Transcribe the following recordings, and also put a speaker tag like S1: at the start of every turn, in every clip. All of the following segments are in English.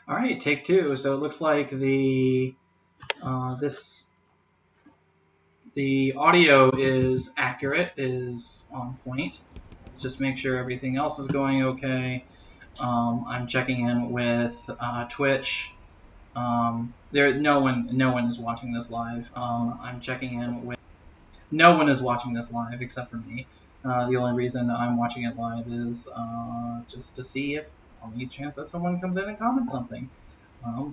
S1: All right, take two. So it looks like the the audio is accurate, is on point. Just make sure everything else is going okay. I'm checking in with Twitch. No one is watching this live. I'm checking in with. No one is watching this live except for me. The only reason I'm watching it live is just to see if on the chance that someone comes in and comments something,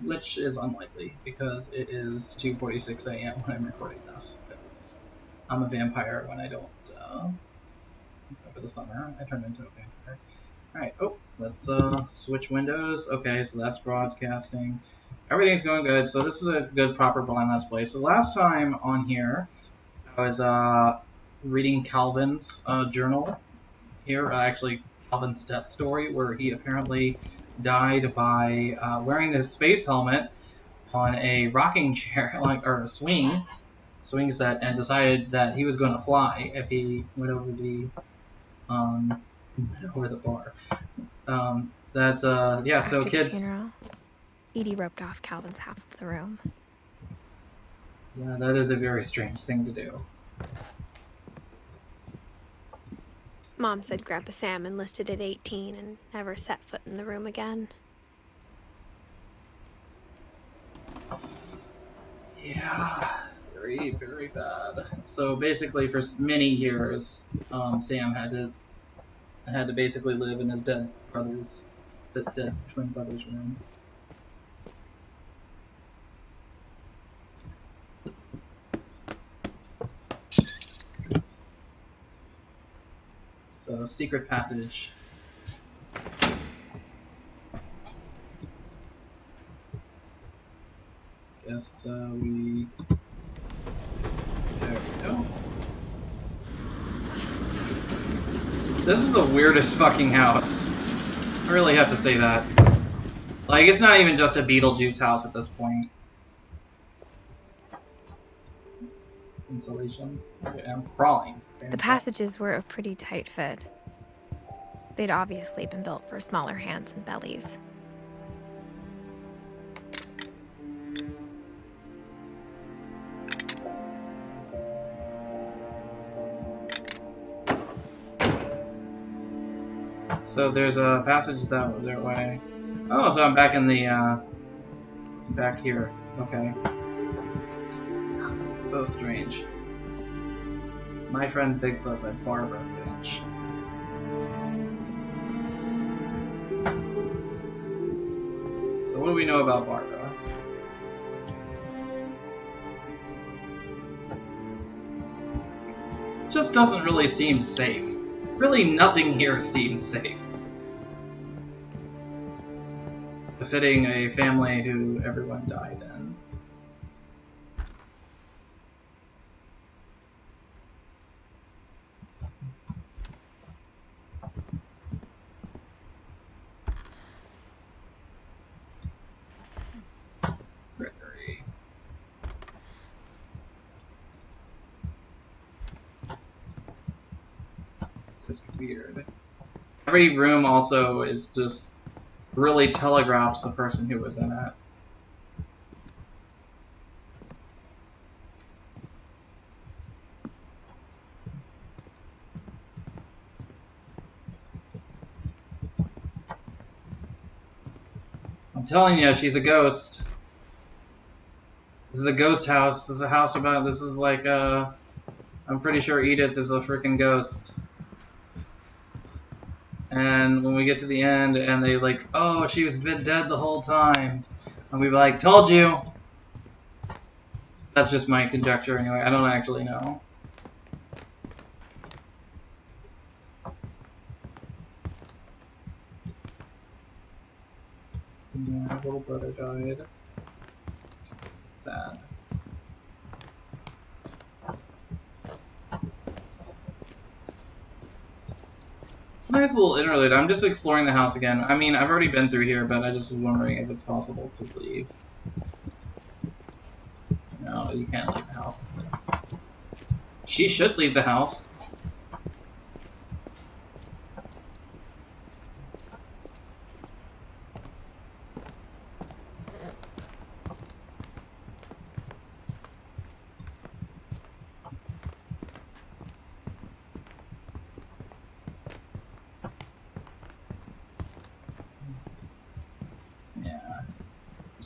S1: which is unlikely because it is 2:46 a.m. when I'm recording this. Because I'm a vampire when I don't. Over the summer, I turned into a vampire. All right. Oh, let's switch windows. Okay, so that's broadcasting. Everything's going good. So this is a good proper blind let's play. So last time on here, I was reading Calvin's journal here, actually Calvin's death story, where he apparently died by wearing his space helmet on a rocking chair, or a swing set, and decided that he was going to fly if he went over the bar. Yeah. So
S2: After
S1: kids.
S2: The funeral, Edie roped off Calvin's half of the room.
S1: Yeah, that is a very strange thing to do.
S2: Mom said Grandpa Sam enlisted at 18 and never set foot in the room again.
S1: Yeah, very, very bad. So basically, for many years, Sam had to basically live in his dead twin brother's room. So, secret passage. Guess we... There we go. This is the weirdest fucking house. I really have to say that. Like, it's not even just a Beetlejuice house at this point. Insulation. Okay, I'm crawling.
S2: The passages were a pretty tight fit. They'd obviously been built for smaller hands and bellies.
S1: So there's a passage that their way. Oh, so I'm back in the back here. Okay. That's so strange. My Friend Bigfoot by Barbara Finch. So what do we know about Barbara? It just doesn't really seem safe. Really nothing here seems safe. Befitting a family who everyone died in. Gregory. Just weird. Every room also is just really telegraphs the person who was in it. I'm telling you, she's a ghost. This is a ghost house. This is a house about. This is like I'm pretty sure Edith is a freaking ghost. And when we get to the end, and they like, oh, she's been dead the whole time, and we be like, told you. That's just my conjecture anyway. I don't actually know. Yeah, little brother died. Sad. It's a nice little interlude. I'm just exploring the house again. I mean, I've already been through here, but I just was wondering if it's possible to leave. No, you can't leave the house. She should leave the house.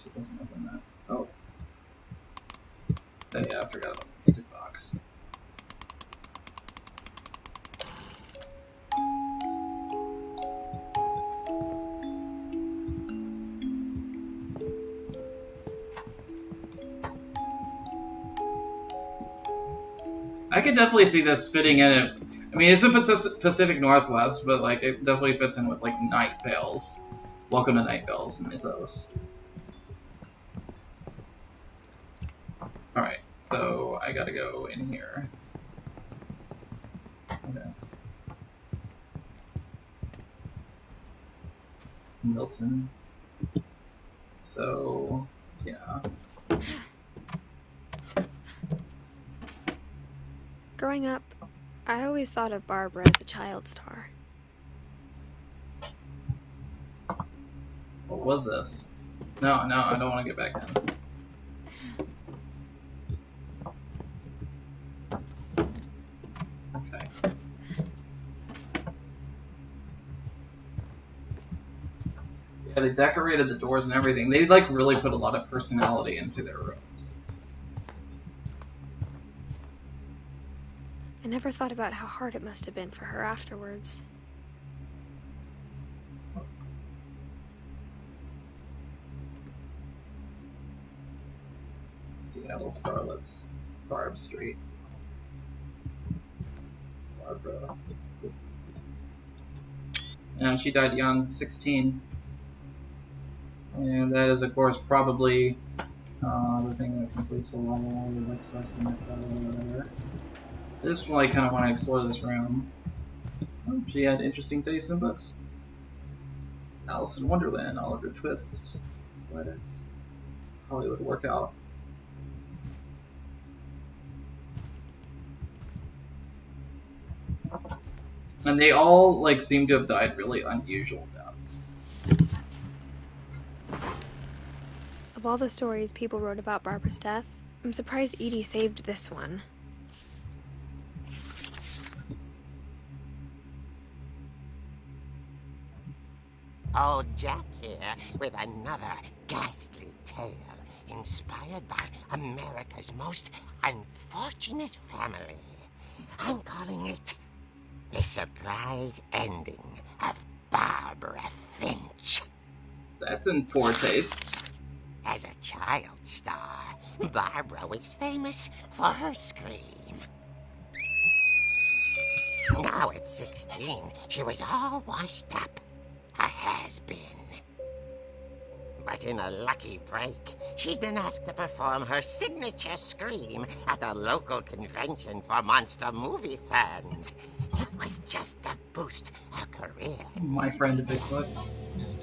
S1: course it doesn't open that. Oh. Oh yeah, I forgot about the music box. I could definitely see this fitting in it. I mean, it's a Pacific Northwest, but like it definitely fits in with like Night Vale's Welcome to Night Vale's mythos. Alright, so I gotta go in here. Okay. Milton. So, yeah.
S2: Growing up, I always thought of Barbara as a child star.
S1: What was this? No, I don't want to get back in. Okay. Yeah, they decorated the doors and everything. They like really put a lot of personality into their rooms.
S2: I never thought about how hard it must have been for her afterwards.
S1: Seattle Starlets, Barb Street. Barbara. And she died young, 16. And that is, of course, probably the thing that completes the level, or like starts the next level or whatever. I just like kind of want to explore this room. Oh, she had interesting tastes in books. Alice in Wonderland, Oliver Twist, Poetics, Hollywood Workout. And they all like seem to have died really unusual deaths.
S2: Of all the stories people wrote about Barbara's death, I'm surprised Edie saved this one.
S3: Old Jack here with another ghastly tale inspired by America's most unfortunate family. I'm calling it The Surprise Ending of Barbara Finch.
S1: That's in poor taste.
S3: As a child star, Barbara was famous for her scream. Now at 16, she was all washed up. A has-been. But in a lucky break, she'd been asked to perform her signature scream at a local convention for monster movie fans. It was just to boost her career.
S1: My friend Bigfoot.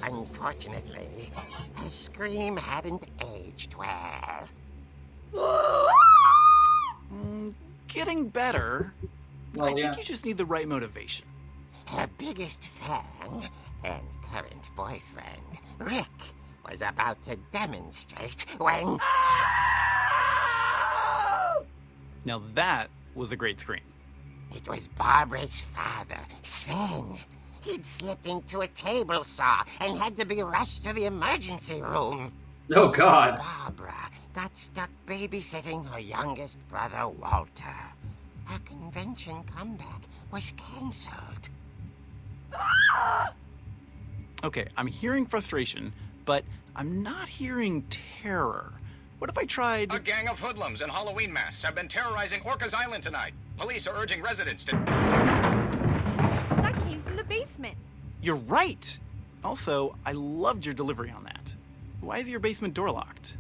S3: Unfortunately, her scream hadn't aged well.
S4: Getting better.
S1: Well,
S4: I
S1: yeah.
S4: think you just need the right motivation.
S3: Her biggest fan and current boyfriend, Rick, was about to demonstrate when...
S4: Now that was a great scream.
S3: It was Barbara's father, Sven. He'd slipped into a table saw and had to be rushed to the emergency room.
S1: Oh, God.
S3: Barbara got stuck babysitting her youngest brother, Walter. Her convention comeback was cancelled.
S4: Okay, I'm hearing frustration, but I'm not hearing terror. What if I tried...
S5: A gang of hoodlums in Halloween masks have been terrorizing Orcas Island tonight. Police are urging residents to...
S6: That came from the basement.
S4: You're right! Also, I loved your delivery on that. Why is your basement door locked?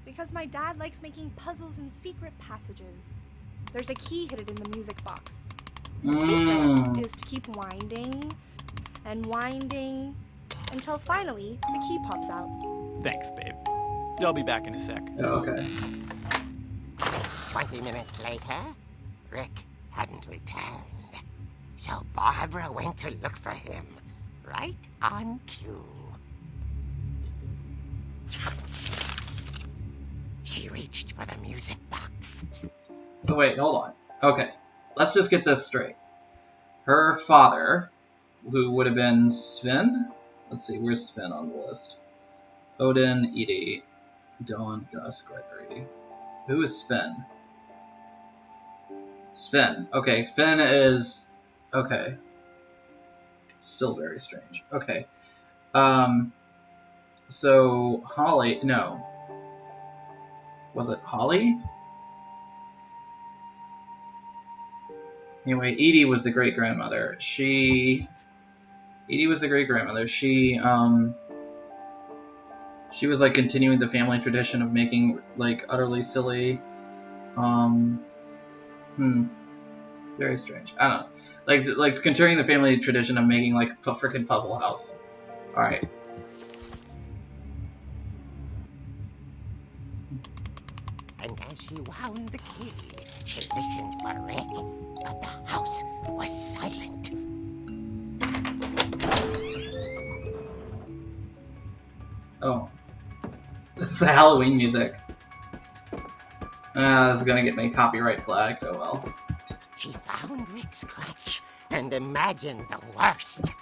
S6: Because my dad likes making puzzles and secret passages. There's a key hidden in the music box. The secret is to keep winding and winding until finally the key pops out.
S4: Thanks, babe. I'll be back in a sec.
S1: Oh, okay.
S3: 20 minutes later, Rick hadn't returned. So Barbara went to look for him, right on cue. She reached for the music box.
S1: So wait, hold on. Okay, let's just get this straight. Her father, who would have been Sven? Let's see, where's Sven on the list? Odin, Edie. Dawn, Gus, Gregory. Who is Sven? Sven. Okay, Sven is... Okay. Still very strange. Okay. So, Holly... No. Was it Holly? Anyway, Edie was the great-grandmother. Edie was the great-grandmother. She was, like, continuing the family tradition of making, like, utterly silly, very strange. I don't know. Like continuing the family tradition of making, like, a freaking puzzle house. Alright.
S3: And as she wound the key, she listened for Rick, but the house was silent.
S1: Oh. This is the Halloween music. This is gonna get me copyright flagged. Oh well.
S3: She found Rick's crutch and imagined the worst.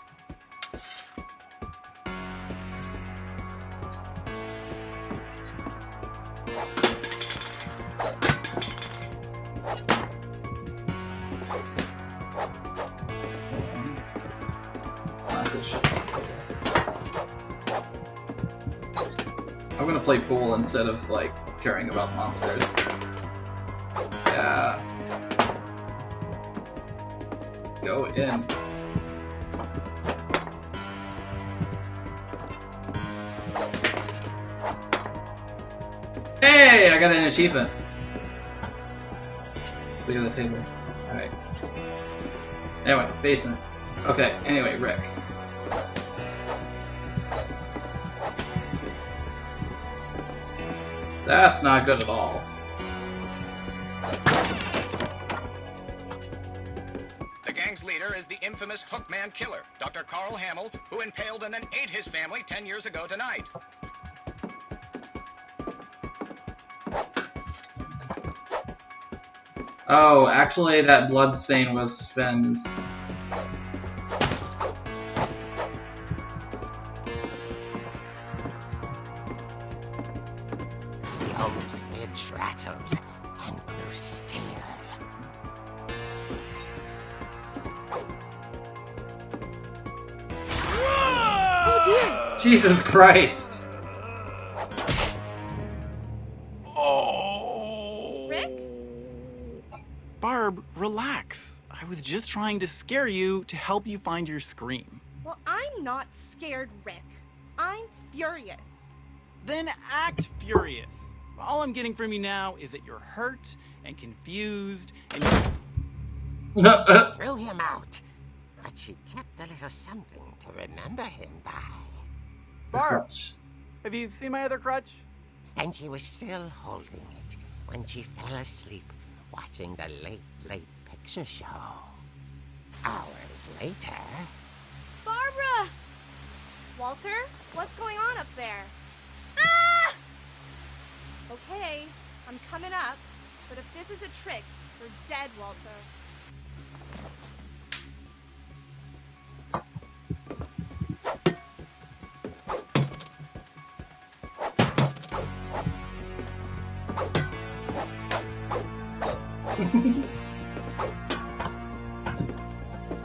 S1: I'm gonna play pool instead of, like, caring about monsters. Yeah. Go in. Hey! I got an achievement. Look at the table. Alright. Anyway, basement. Okay, anyway, Rick. That's not good at all.
S5: The gang's leader is the infamous Hookman Killer, Dr. Carl Hamill, who impaled and then ate his family 10 years ago tonight.
S1: Oh, actually, that blood stain was Sven's.
S3: The old fridge rattled and grew still.
S6: Oh dear!
S1: Jesus Christ!
S6: Rick?
S4: Barb, relax. I was just trying to scare you to help you find your scream.
S6: Well, I'm not scared, Rick. I'm furious.
S4: Then act furious. All I'm getting from you now is that you're hurt and confused and
S3: She threw him out, but she kept a little something to remember him by.
S4: Barb, have you seen my other crutch?
S3: And she was still holding it when she fell asleep watching the late picture show. Hours later...
S6: Barbara! Walter, what's going on up there? Ah! Okay, I'm coming up, but if this is a trick, you're dead, Walter.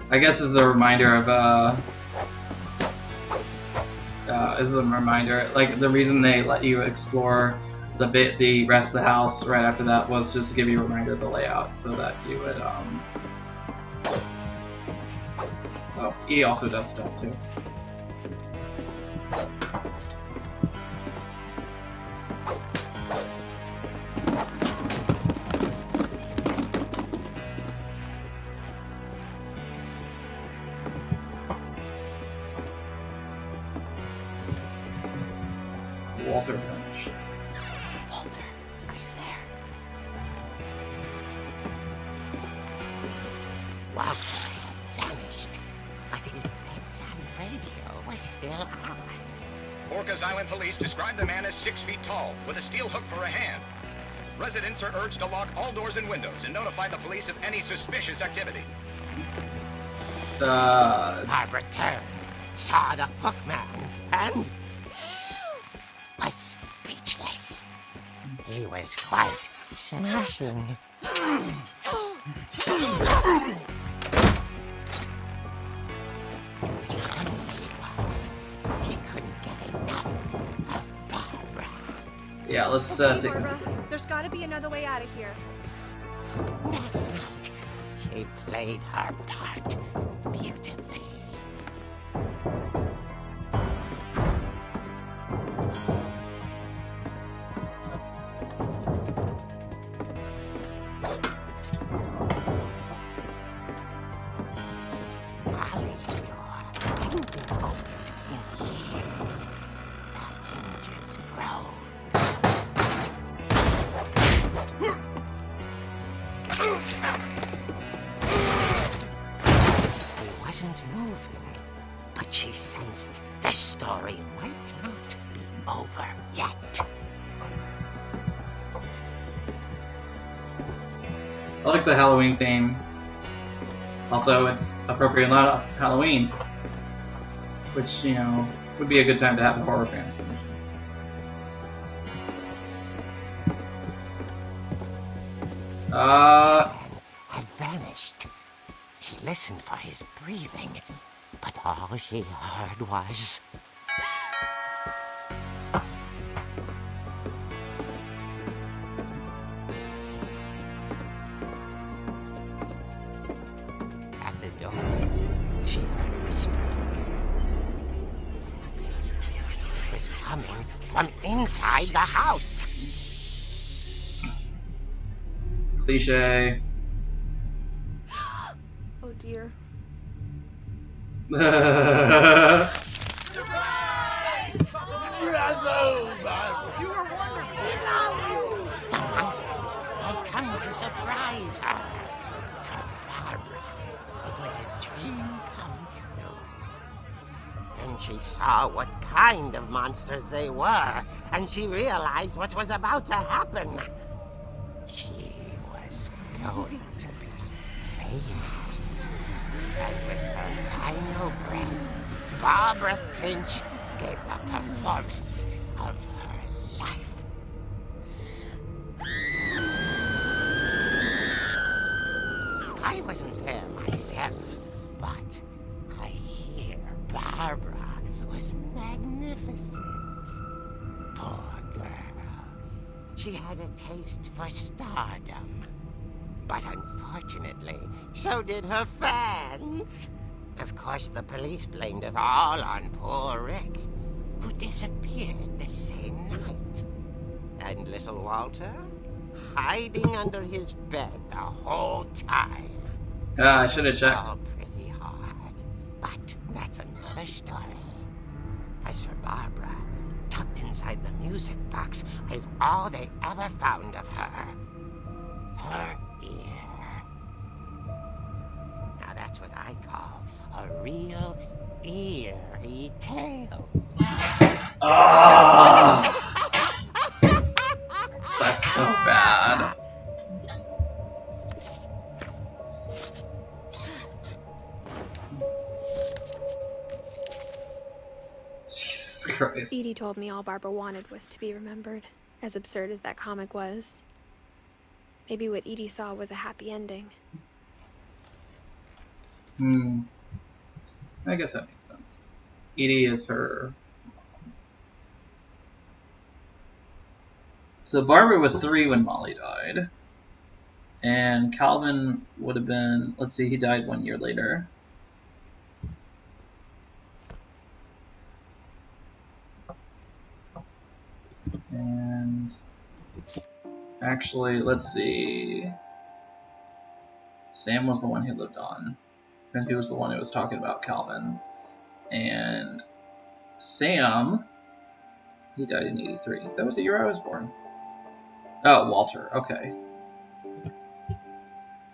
S1: I guess this is a reminder of, this is a reminder, like, the reason they let you explore the rest of the house right after that was just to give you a reminder of the layout, so that you would, Oh, he also does stuff, too. Walter Finch.
S2: Walter, are you there?
S3: Walter had vanished, but his bedside radio was still on.
S5: Orcas Island police describe the man as 6 feet tall, with a steel hook for a hand. Residents are urged to lock all doors and windows and notify the police of any suspicious activity.
S3: Barbara turned, saw the hook man, and was speechless. He was quite smashing. He couldn't get enough of Barbara.
S1: Yeah, let's take this.
S6: There's gotta be another way out of here.
S3: That night, she played her part beautifully. Molly's door hadn't been opened in years. The hinges groaned. He wasn't moving, but she sensed the story might not be over yet.
S1: I like the Halloween theme. Also, it's appropriate not of Halloween, which, you know, would be a good time to have a horror fan.
S3: Had vanished. She listened for his breathing, but all she heard was... At the door, she heard whispering. It was coming from inside the house.
S1: Cliche.
S6: Oh dear.
S3: The monsters had come to surprise her. For Barbara, it was a dream come true. Then she saw what kind of monsters they were, and she realized what was about to happen. She was going to be famous. And with her final breath, Barbara Finch gave the performance of her life. I wasn't there myself, but I hear Barbara was magnificent. Poor girl. She had a taste for stardom. But unfortunately, so did her fans. Of course, the police blamed it all on poor Rick, who disappeared the same night. And little Walter, hiding under his bed the whole time.
S1: I should have checked.
S3: All pretty hard, but that's another story. As for Barbara, tucked inside the music box is all they ever found of her. Her ear. Now that's what I call a real eerie tale.
S1: Ah, that's so bad. Jesus Christ.
S2: Edie told me all Barbara wanted was to be remembered, as absurd as that comic was. Maybe what Edie saw was a happy ending.
S1: I guess that makes sense. Edie is her. So Barbara was 3 when Molly died. And Calvin would have been, let's see, he died 1 year later. And actually, let's see. Sam was the one who lived on. And he was the one who was talking about Calvin. And Sam, he died in 83. That was the year I was born. Oh, Walter. Okay.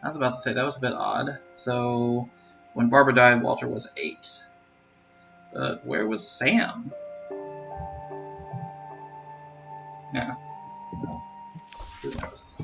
S1: I was about to say, that was a bit odd. So, when Barbara died, Walter was 8. But where was Sam? Yeah. Who knows?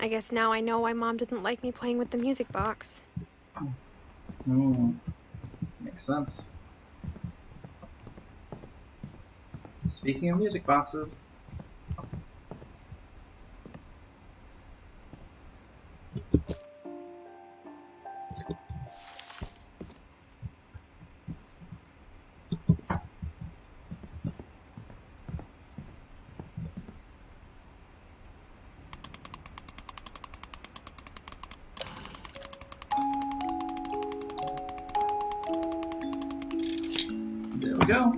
S2: I guess now I know why Mom didn't like me playing with the music box.
S1: Makes sense. Speaking of music boxes. There we go.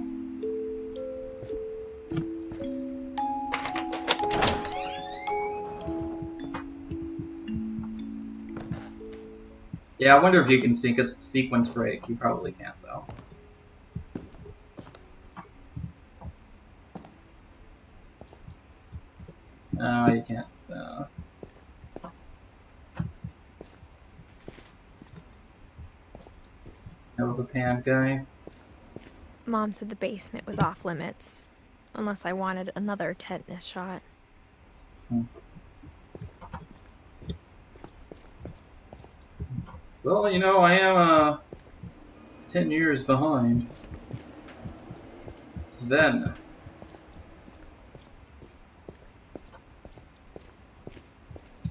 S1: Yeah, I wonder if you can sequence break. You probably can't, though. No, you can't. No, the pan guy.
S2: Mom said the basement was off limits, unless I wanted another tetanus shot.
S1: Well, you know, I am 10 years behind. Sven.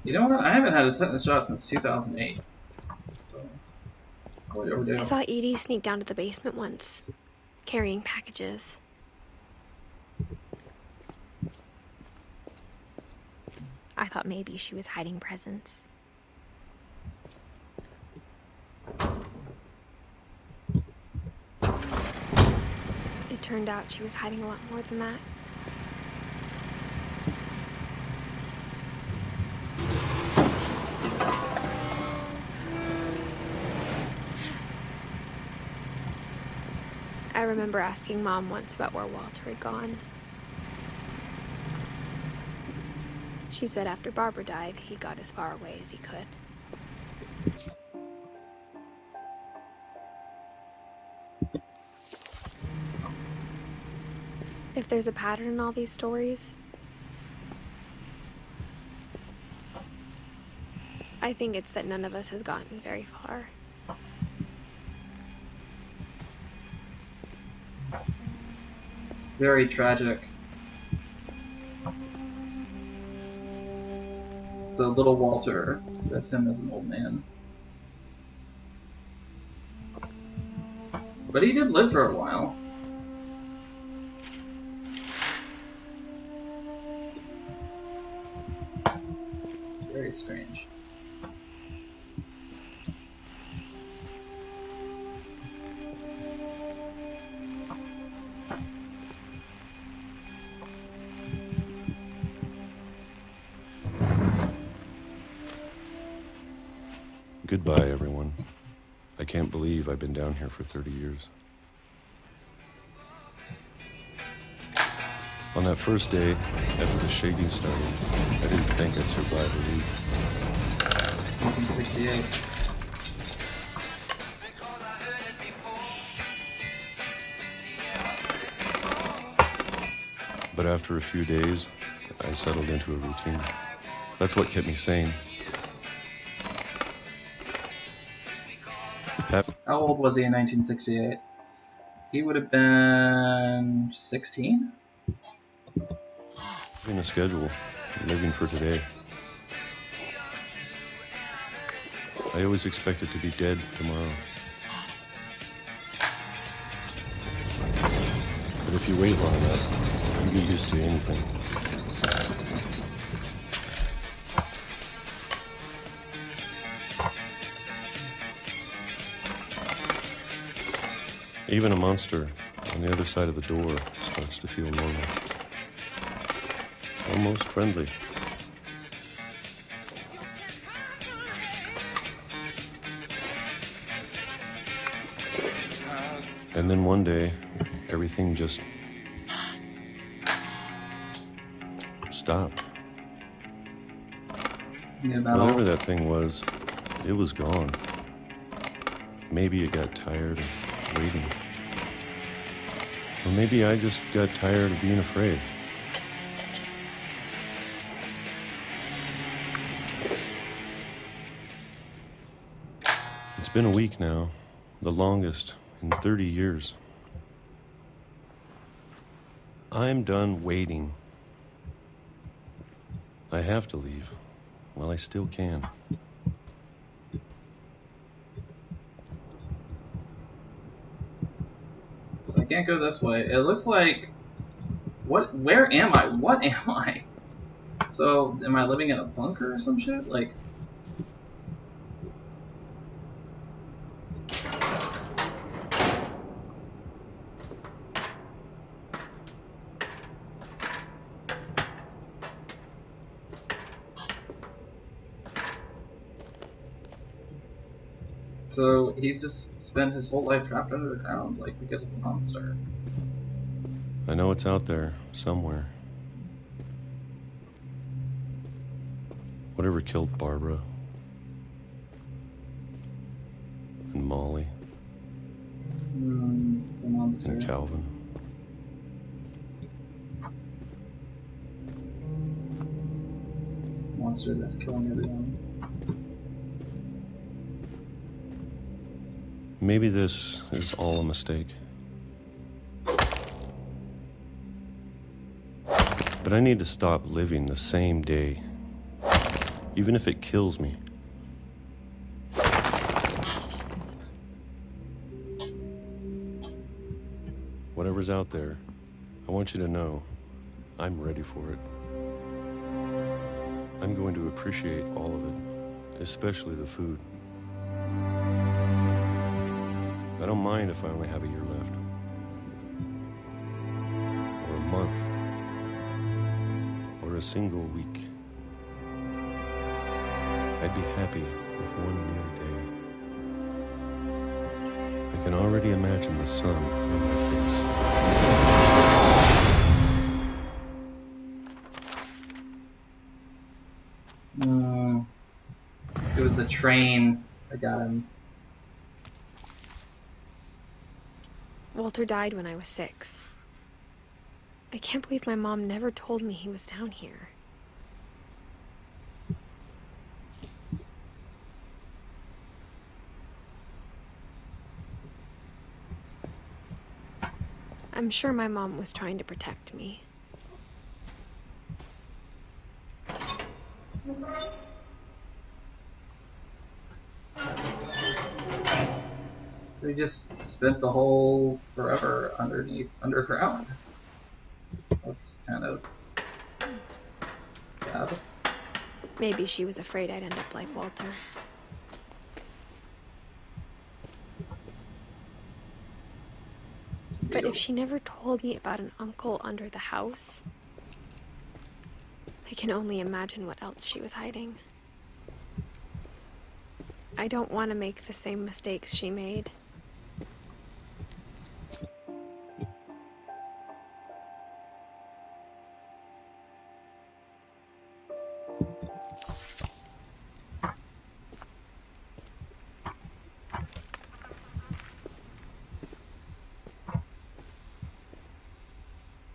S1: You know what? I haven't had a tetanus shot since 2008. So, quite overdue.
S2: I saw Edie sneak down to the basement once, carrying packages. I thought maybe she was hiding presents. It turned out she was hiding a lot more than that. I remember asking Mom once about where Walter had gone. She said after Barbara died, he got as far away as he could. If there's a pattern in all these stories, I think it's that none of us has gotten very far.
S1: Very tragic. It's a little Walter. That's him as an old man. But he did live for a while. Very strange.
S7: Goodbye, everyone. I can't believe I've been down here for 30 years. On that first day, after the shaking started, I didn't think I'd survive a week.
S1: 1968.
S7: But after a few days, I settled into a routine. That's what kept me sane.
S1: How old was he in 1968? He would have been 16?
S7: In a schedule, living for today. I always expected to be dead tomorrow. But if you wait long enough, you get used to anything. Even a monster on the other side of the door starts to feel normal. Almost friendly. And then one day, everything just stopped. Whatever that thing was, it was gone. Maybe it got tired of waiting. Or maybe I just got tired of being afraid. It's been a week now, the longest in 30 years. I'm done waiting. I have to leave while I still can.
S1: So I can't go this way. It looks like... What? Where am I? What am I? So, am I living in a bunker or some shit? Like... So, he just spent his whole life trapped under the ground, like, because of a monster.
S7: I know it's out there, somewhere. Whatever killed Barbara. And Molly.
S1: The monster.
S7: And Calvin.
S1: Monster that's killing everyone.
S7: Maybe this is all a mistake. But I need to stop living the same day, even if it kills me. Whatever's out there, I want you to know I'm ready for it. I'm going to appreciate all of it, especially the food. I don't mind if I only have a year left. Or a month. Or a single week. I'd be happy with one new day. I can already imagine the sun on my face.
S1: It was the train that got him.
S2: Walter died when I was 6. I can't believe my mom never told me he was down here. I'm sure my mom was trying to protect me.
S1: So he just spent the whole forever underground. That's kind of sad.
S2: Maybe she was afraid I'd end up like Walter. But if she never told me about an uncle under the house, I can only imagine what else she was hiding. I don't want to make the same mistakes she made.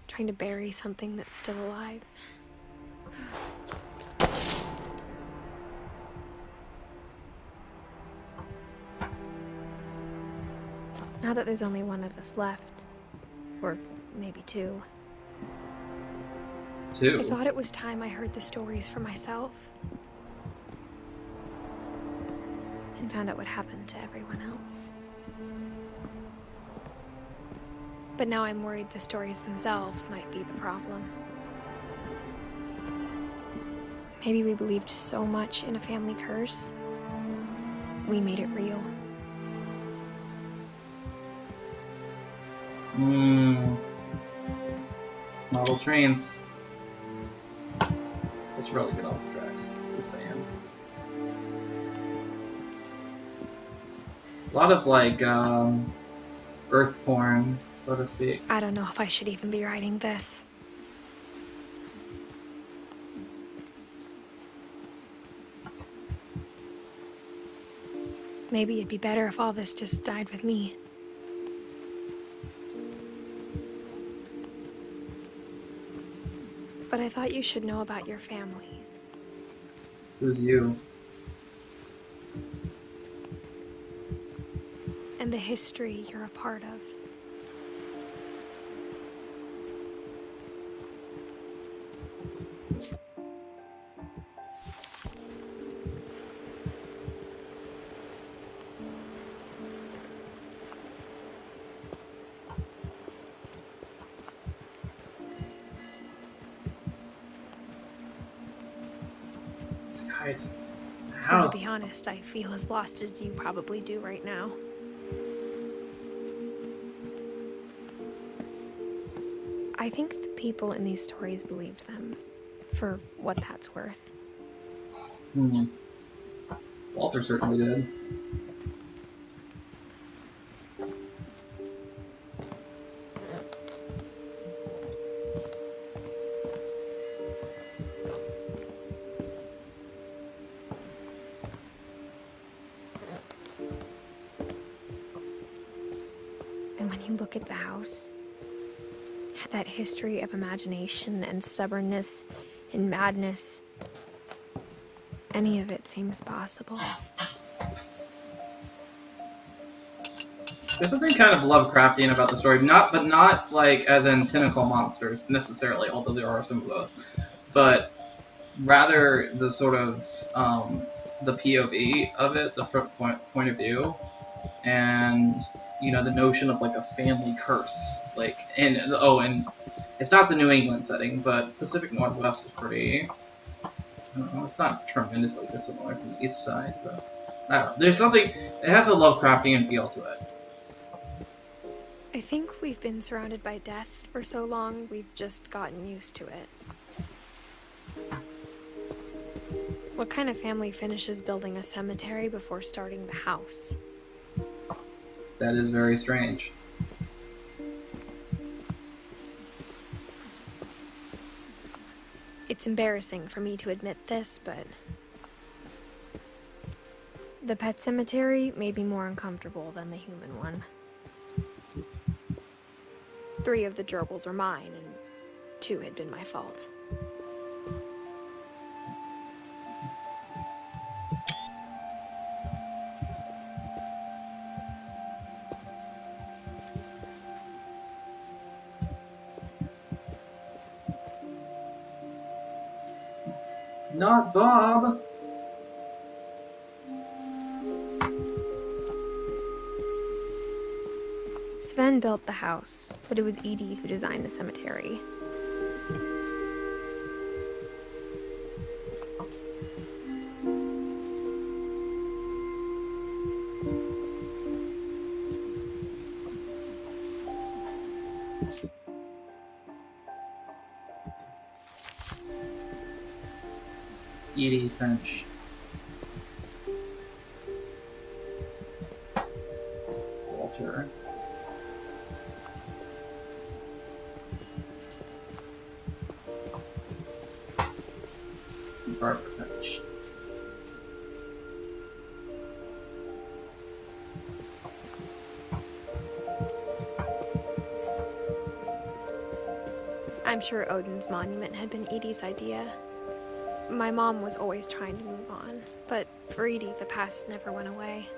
S2: Trying to bury something that's still alive. Now that there's only one of us left, or maybe two. I thought it was time I heard the stories for myself. And found out what happened to everyone else. But now I'm worried the stories themselves might be the problem. Maybe we believed so much in a family curse, we made it real.
S1: Model trains. It's really good auto tracks, just saying. A lot of like earth porn, so to speak.
S2: I don't know if I should even be writing this. Maybe it'd be better if all this just died with me. But I thought you should know about your family.
S1: Who's you?
S2: and the history you're a part of.
S1: Guys,
S2: Though,
S1: house.
S2: to be honest, I feel as lost as you probably do right now. I think the people in these stories believed them, for what that's worth.
S1: Walter certainly did.
S2: And when you look at the house, that history of imagination and stubbornness and madness, any of it seems possible.
S1: There's something kind of Lovecraftian about the story, but not like as in tentacle monsters necessarily, although there are some of those, but rather the sort of the POV of it, the point of view, and you know the notion of like a family curse, like and it's not the New England setting, but Pacific Northwest is pretty. I don't know, it's not tremendously dissimilar from the East Side, but I don't know. There's something. It has a Lovecraftian feel to it.
S2: I think we've been surrounded by death for so long, we've just gotten used to it. What kind of family finishes building a cemetery before starting the house?
S1: That is very strange.
S2: It's embarrassing for me to admit this, but the pet cemetery made me more uncomfortable than the human one. 3 of the gerbils were mine, and 2 had been my fault.
S1: Not Bob!
S2: Sven built the house, but it was Edie who designed the cemetery.
S1: Edith Finch. Walter. Barbara Finch.
S2: I'm sure Odin's monument had been Edie's idea. My mom was always trying to move on, but for Edie, the past never went away.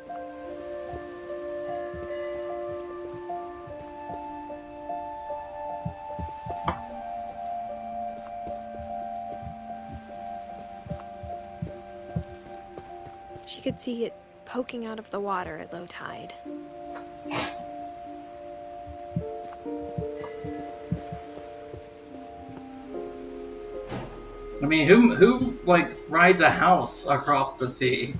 S2: She could see it poking out of the water at low tide.
S1: I mean, who like rides a house across the sea?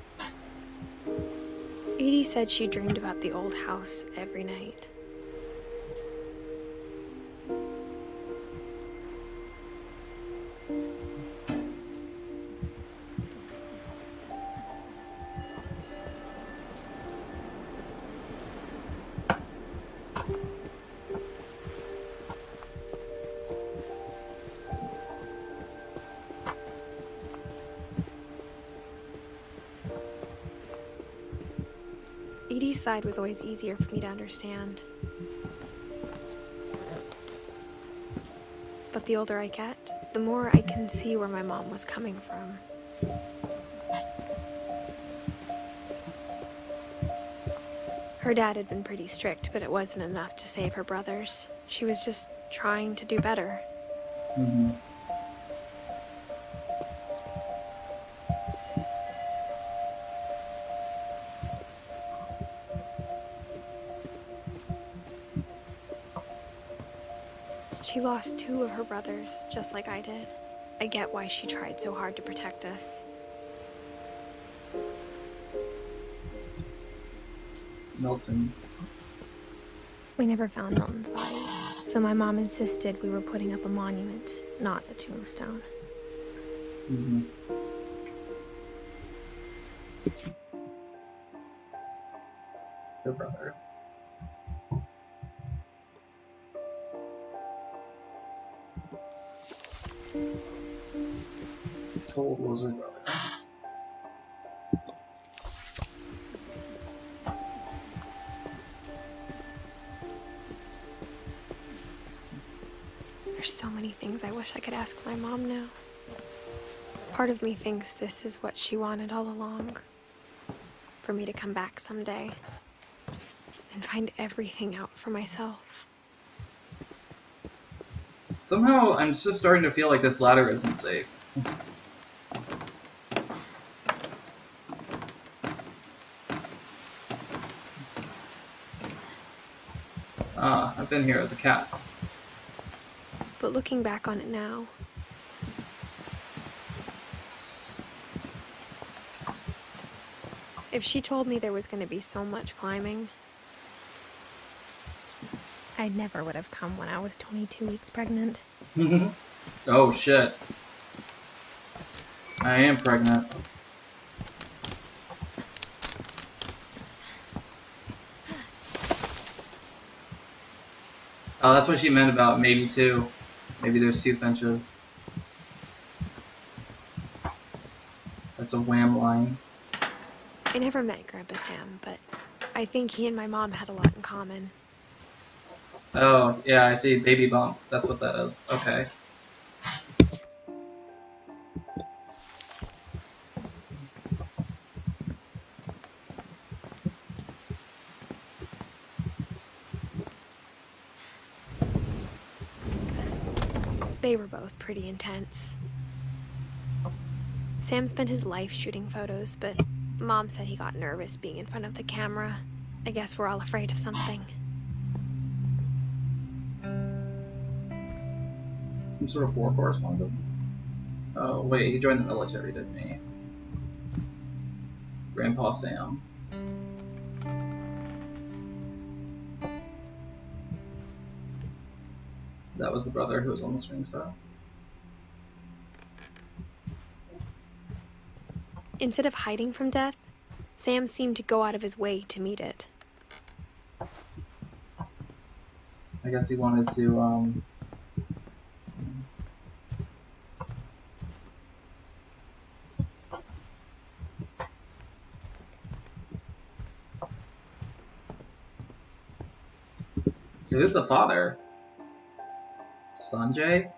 S2: Edie said she dreamed about the old house every night. Edie's side was always easier for me to understand. But the older I get, the more I can see where my mom was coming from. Her dad had been pretty strict, but it wasn't enough to save her brothers. She was just trying to do better.
S1: Mm-hmm.
S2: She lost 2 of her brothers, just like I did. I get why she tried so hard to protect us.
S1: Milton.
S2: We never found Milton's body, so my mom insisted we were putting up a monument, not a tombstone.
S1: Mm-hmm. Her brother. How old was her brother?
S2: There's so many things I wish I could ask my mom now. Part of me thinks this is what she wanted all along. For me to come back someday and find everything out for myself.
S1: Somehow, I'm just starting to feel like this ladder isn't safe. I've been here as a cat.
S2: But looking back on it now, if she told me there was going to be so much climbing, I never would have come when I was 22 weeks pregnant.
S1: Oh shit. I am pregnant. Oh, that's what she meant about maybe 2. Maybe there's 2 Finches. That's a wham line.
S2: I never met Grandpa Sam, but I think he and my mom had a lot in common.
S1: Oh, yeah, I see. Baby bump. That's what that is. Okay.
S2: They were both pretty intense. Sam spent his life shooting photos, but Mom said he got nervous being in front of the camera. I guess we're all afraid of something.
S1: Some sort of war correspondent? Oh, wait, he joined the military, didn't he? Grandpa Sam. That was the brother who was on the swing set.
S2: Instead of hiding from death, Sam seemed to go out of his way to meet it.
S1: I guess he wanted to, So who's the father? Sanjay?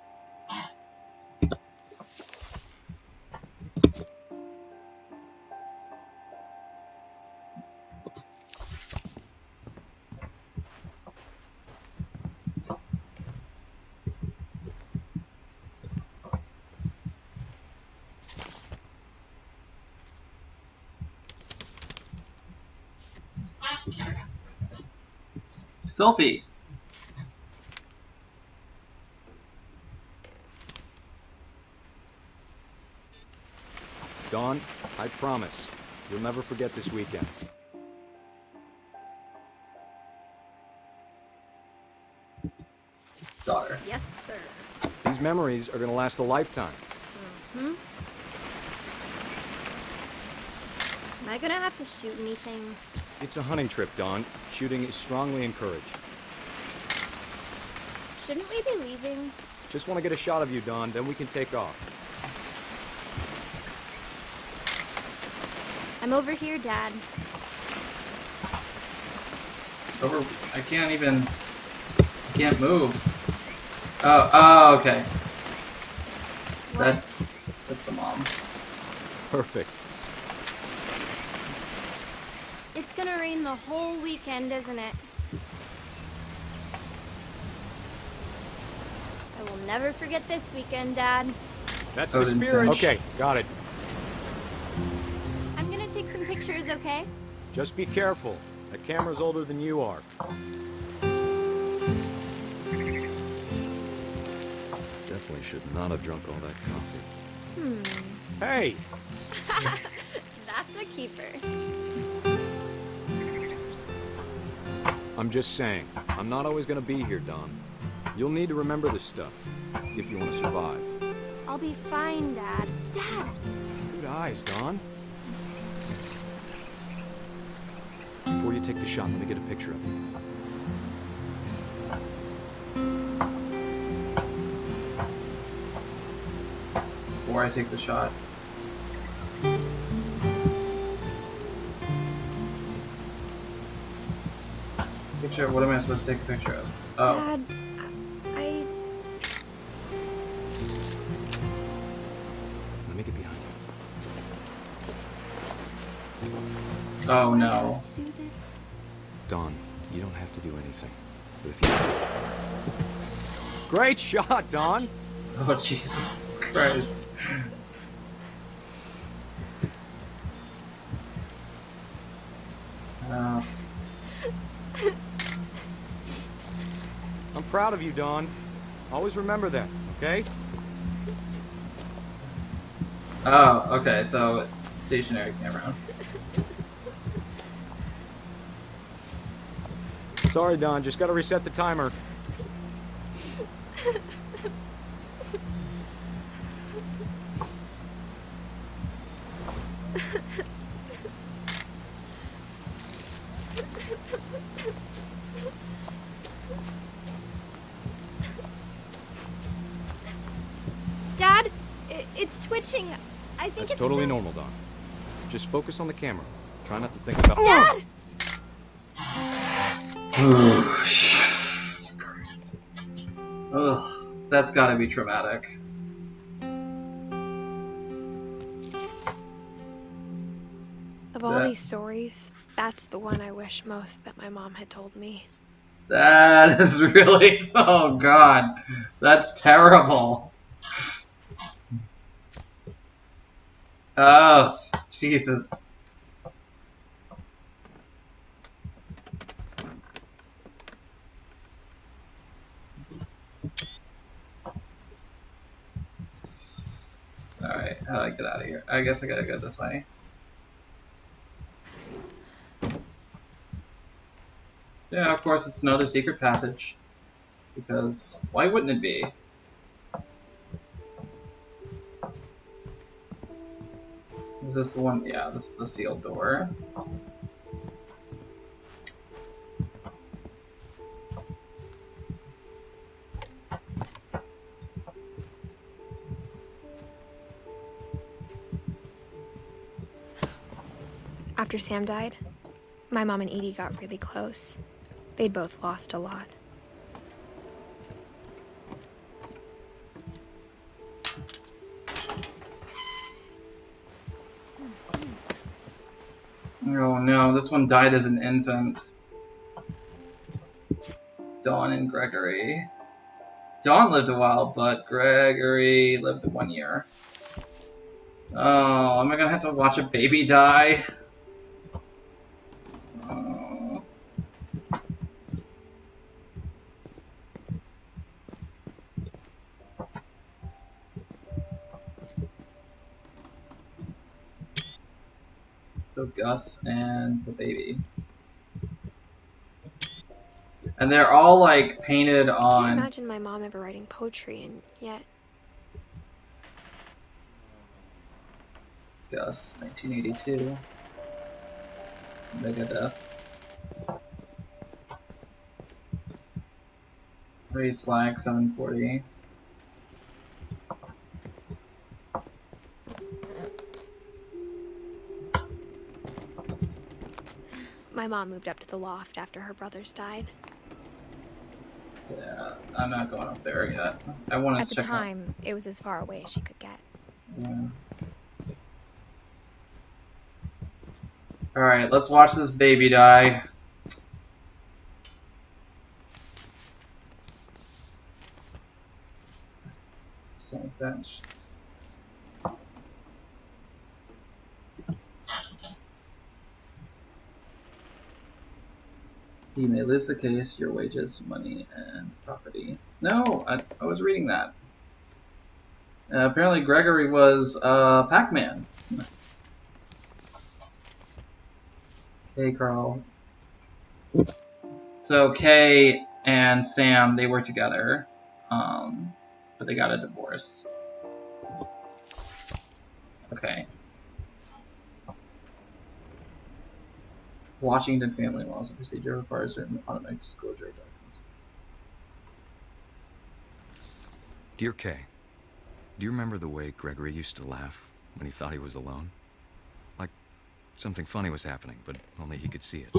S1: Selfie.
S8: Dawn, I promise, you'll never forget this weekend.
S1: Daughter.
S6: Yes, sir.
S8: These memories are gonna last a lifetime.
S6: Am I gonna have to shoot anything?
S8: It's a hunting trip, Dawn. Shooting is strongly encouraged.
S6: Shouldn't we be leaving?
S8: Just want to get a shot of you, Dawn, then we can take off.
S6: I'm over here, Dad.
S1: Over. I can't move. Oh, okay.
S6: What?
S1: That's the mom.
S8: Perfect.
S9: It's gonna rain the whole weekend, isn't it? I will never forget this weekend, Dad.
S8: That's the spirit.
S1: Finch.
S8: Okay, got it.
S9: I'm gonna take some pictures, okay?
S8: Just be careful. That camera's older than you are.
S7: Definitely should not have drunk all that coffee.
S8: Hey!
S9: That's a keeper.
S8: I'm just saying, I'm not always gonna be here, Don. You'll need to remember this stuff, if you want to survive.
S9: I'll be fine, Dad. Dad!
S8: Good eyes, Don. Before you take the shot, let me get a picture of you.
S1: Before I take the shot. Picture? What am I supposed to take a picture of? Oh.
S2: Dad,
S8: Let me get behind you.
S1: Oh
S9: Do I
S1: no.
S9: have to do this?
S8: Don, you don't have to do anything. But if you... Great shot, Don!
S1: Oh Jesus Christ.
S8: I'm proud of you, Don. Always remember that, okay?
S1: Oh, okay, so stationary camera.
S8: Sorry, Don, just gotta reset the timer.
S9: Dad, it's twitching. I think
S8: That's
S9: it's
S8: totally normal, Don. Just focus on the camera. Try not to think about...
S9: Dad!
S1: Oh, Jesus Christ. Ugh, that's gotta be traumatic.
S2: of all these stories, that's the one I wish most that my mom had told me.
S1: That is really... Oh god. That's terrible. Oh, Jesus. Alright, how do I get out of here? I guess I gotta go this way. Yeah, of course it's another secret passage. Because why wouldn't it be? Is this the one? Yeah, this is the sealed door.
S2: After Sam died, my mom and Edie got really close. They'd both lost a lot.
S1: Oh no, this one died as an infant. Dawn and Gregory. Dawn lived a while, but Gregory lived 1 year. Oh, am I gonna have to watch a baby die? Oh. So Gus and the baby. And they're all like painted
S2: I
S1: on...
S2: can't imagine my mom ever writing poetry, and yet...
S1: Gus, 1982. Megadeth. Raised flag, 740.
S2: My mom moved up to the loft after her brothers died.
S1: Yeah, I'm not going up there yet. I want
S2: At
S1: to
S2: the
S1: check
S2: time, it was as far away as she could get.
S1: Yeah. Alright, let's watch this baby die. Same bench. You may lose the case, your wages, money, and property. No, I was reading that. Apparently Gregory was Pac-Man. Hey, Carl. So Kay and Sam, they were together, but they got a divorce. Okay. Washington family laws and procedure requires certain automatic disclosure of documents.
S8: Dear Kay, do you remember the way Gregory used to laugh when he thought he was alone? Like something funny was happening, but only he could see it.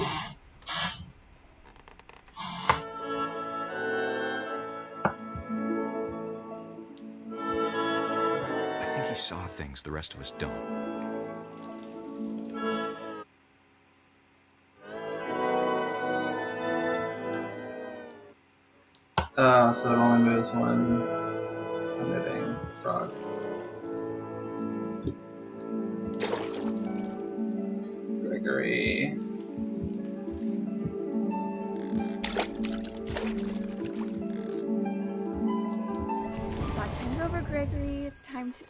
S8: I think he saw things the rest of us don't.
S1: So it only moves when I'm moving frog. Gregory.
S10: Bath time's over, Gregory. It's time to...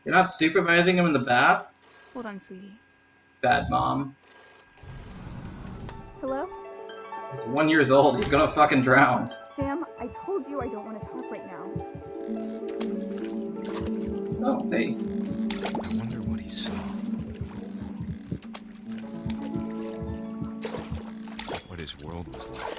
S1: You're not supervising him in the bath?
S10: Hold on, sweetie.
S1: Bad mom.
S10: Hello?
S1: He's 1 year old. He's gonna fucking drown.
S10: Sam, I told you I don't want to talk right now.
S1: Oh, hey.
S8: I wonder what he saw. What his world was like.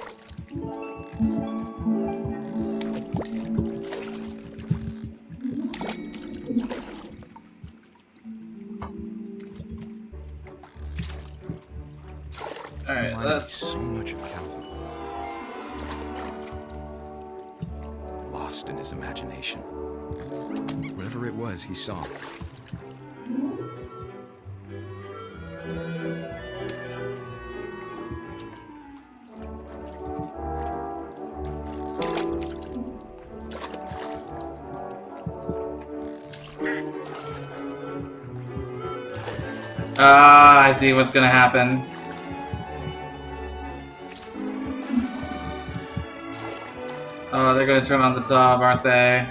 S1: Alright, that's
S8: so much of Calvin. Lost in his imagination. Whatever it was, he saw.
S1: I see what's gonna happen. Oh, they're gonna turn on the tub, aren't they?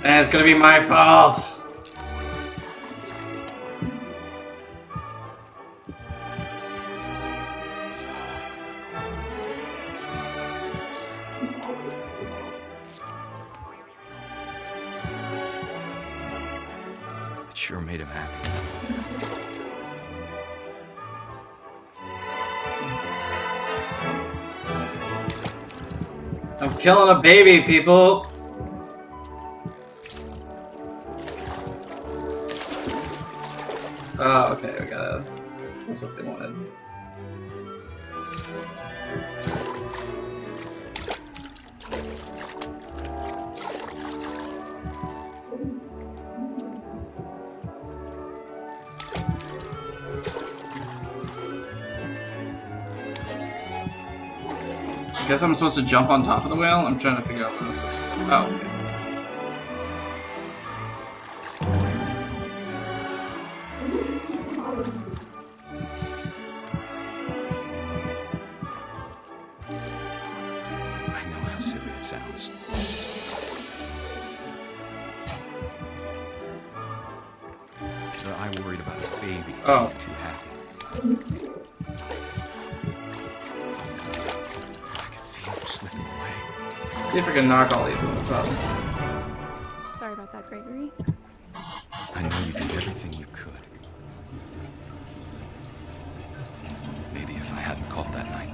S1: And it's gonna be my fault!
S8: It sure made him happy.
S1: I'm killing a baby, people! Oh, okay, we gotta... That's what they wanted. I guess I'm supposed to jump on top of the whale? I'm trying to figure out what I'm supposed to do. Oh, okay.
S8: I know how silly it sounds. But I worried about a baby
S1: Oh.
S8: being too happy. Slipping away.
S1: See if I can knock all these on the top.
S10: Sorry about that, Gregory.
S8: I know you did everything you could. Maybe if I hadn't called that night.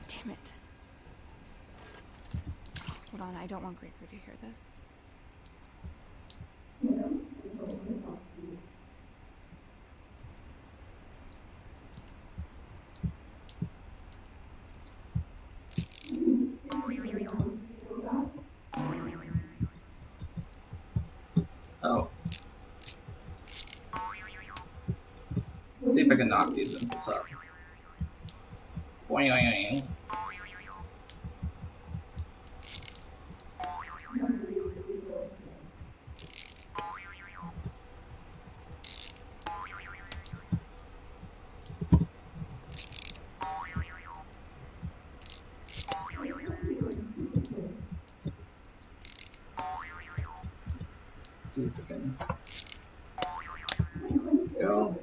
S10: Damn it. Hold on, I don't want Gregory to hear this.
S1: Oh. if I can knock these inputs up. Boing. See if we can go.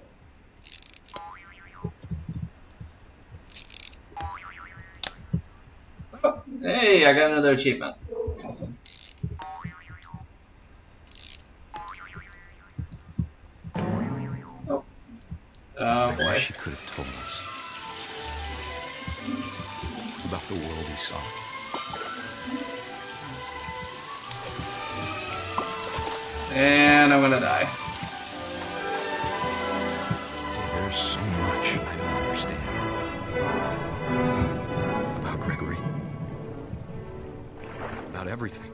S1: Oh, hey, I got another achievement. Awesome. Oh. Oh boy.
S8: She could have told us about the world he saw.
S1: And I'm gonna die.
S8: There's so much I don't understand about Gregory. About everything.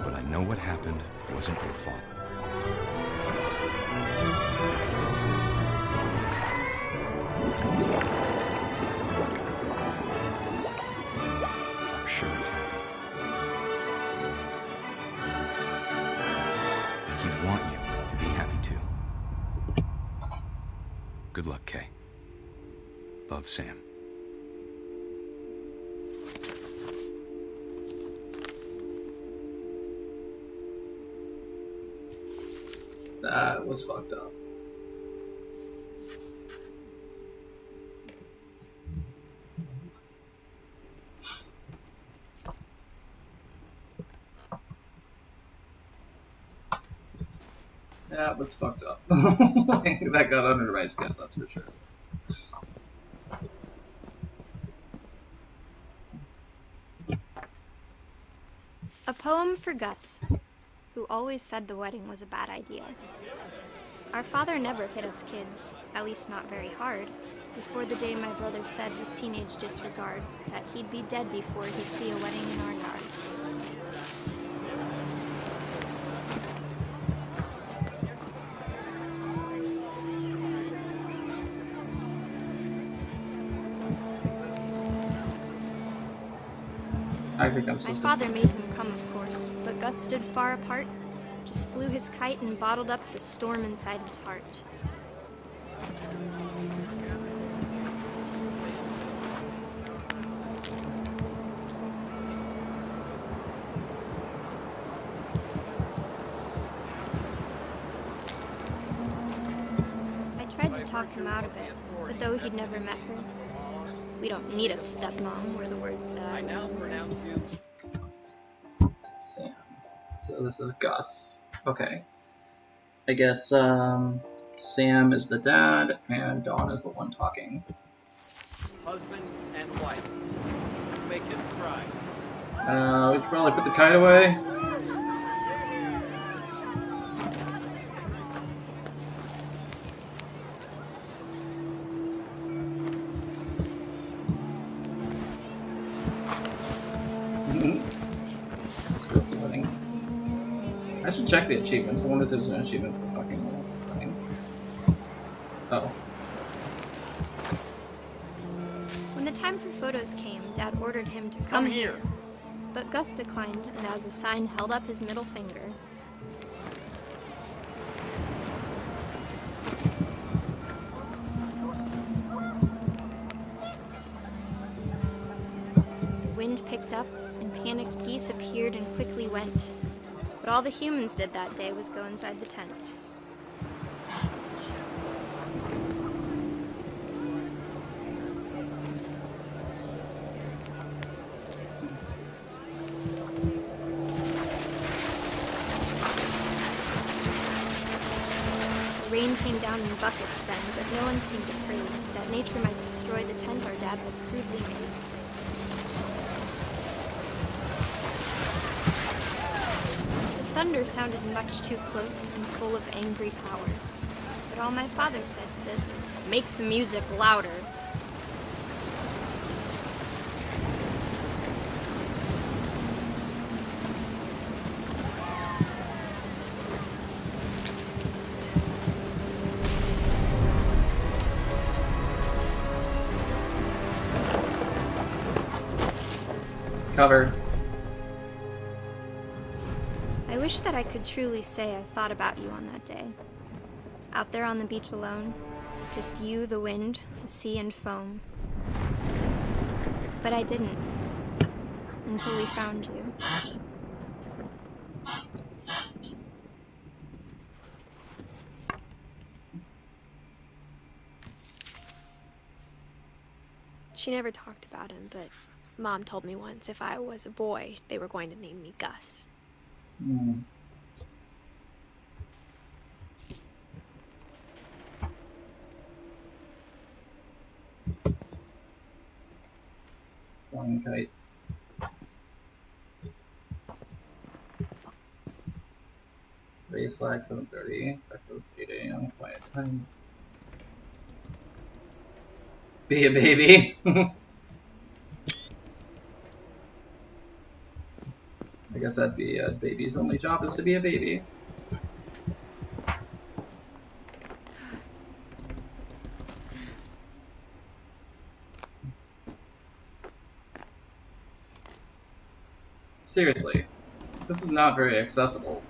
S8: But I know what happened wasn't your fault. I'm sure he's happy. And he'd want you to be happy too. Good luck, Kay. Love, Sam.
S1: That was fucked up. That was fucked up. That got under my skin, that's for sure.
S2: A poem for Gus, who always said the wedding was a bad idea. Our father never hit us kids, at least not very hard, before the day my brother said with teenage disregard that he'd be dead before he'd see a wedding in our yard.
S1: I think I'm
S2: My
S1: supposed
S2: father made him come, of course, but Gus stood far apart, just flew his kite and bottled up the storm inside his heart. I tried to talk him out of it, but though he'd never met her, we don't need a stepmom, were the words that I now pronounce you.
S1: Sam. So this is Gus. Okay. I guess Sam is the dad and Dawn is the one talking.
S11: Husband and wife. Make him cry.
S1: We should probably put the kite away. Script wedding. I should check the achievements. I wonder if there's an achievement for fucking wedding. Oh.
S2: When the time for photos came, Dad ordered him to come here. But Gus declined, and as a sign held up his middle finger. The wind picked up, and panicked geese appeared and quickly went. But all the humans did that day was go inside the tent. The rain came down in buckets then, but no one seemed afraid that nature might destroy the tent our dad had crudely made. Thunder sounded much too close and full of angry power. But all my father said to this was, "Make the music louder."
S1: cover.
S9: I wish that I could truly say I thought about you on that day. Out there on the beach alone, just you, the wind, the sea, and foam. But I didn't. Until we found you.
S2: She never talked about him, but Mom told me once if I was a boy, they were going to name me Gus.
S1: Hmm. Flying kites. Race lag 7:30. Breakfast 8 a.m. Quiet time. Be a baby. I guess that'd be a baby's only job is to be a baby. Seriously, this is not very accessible.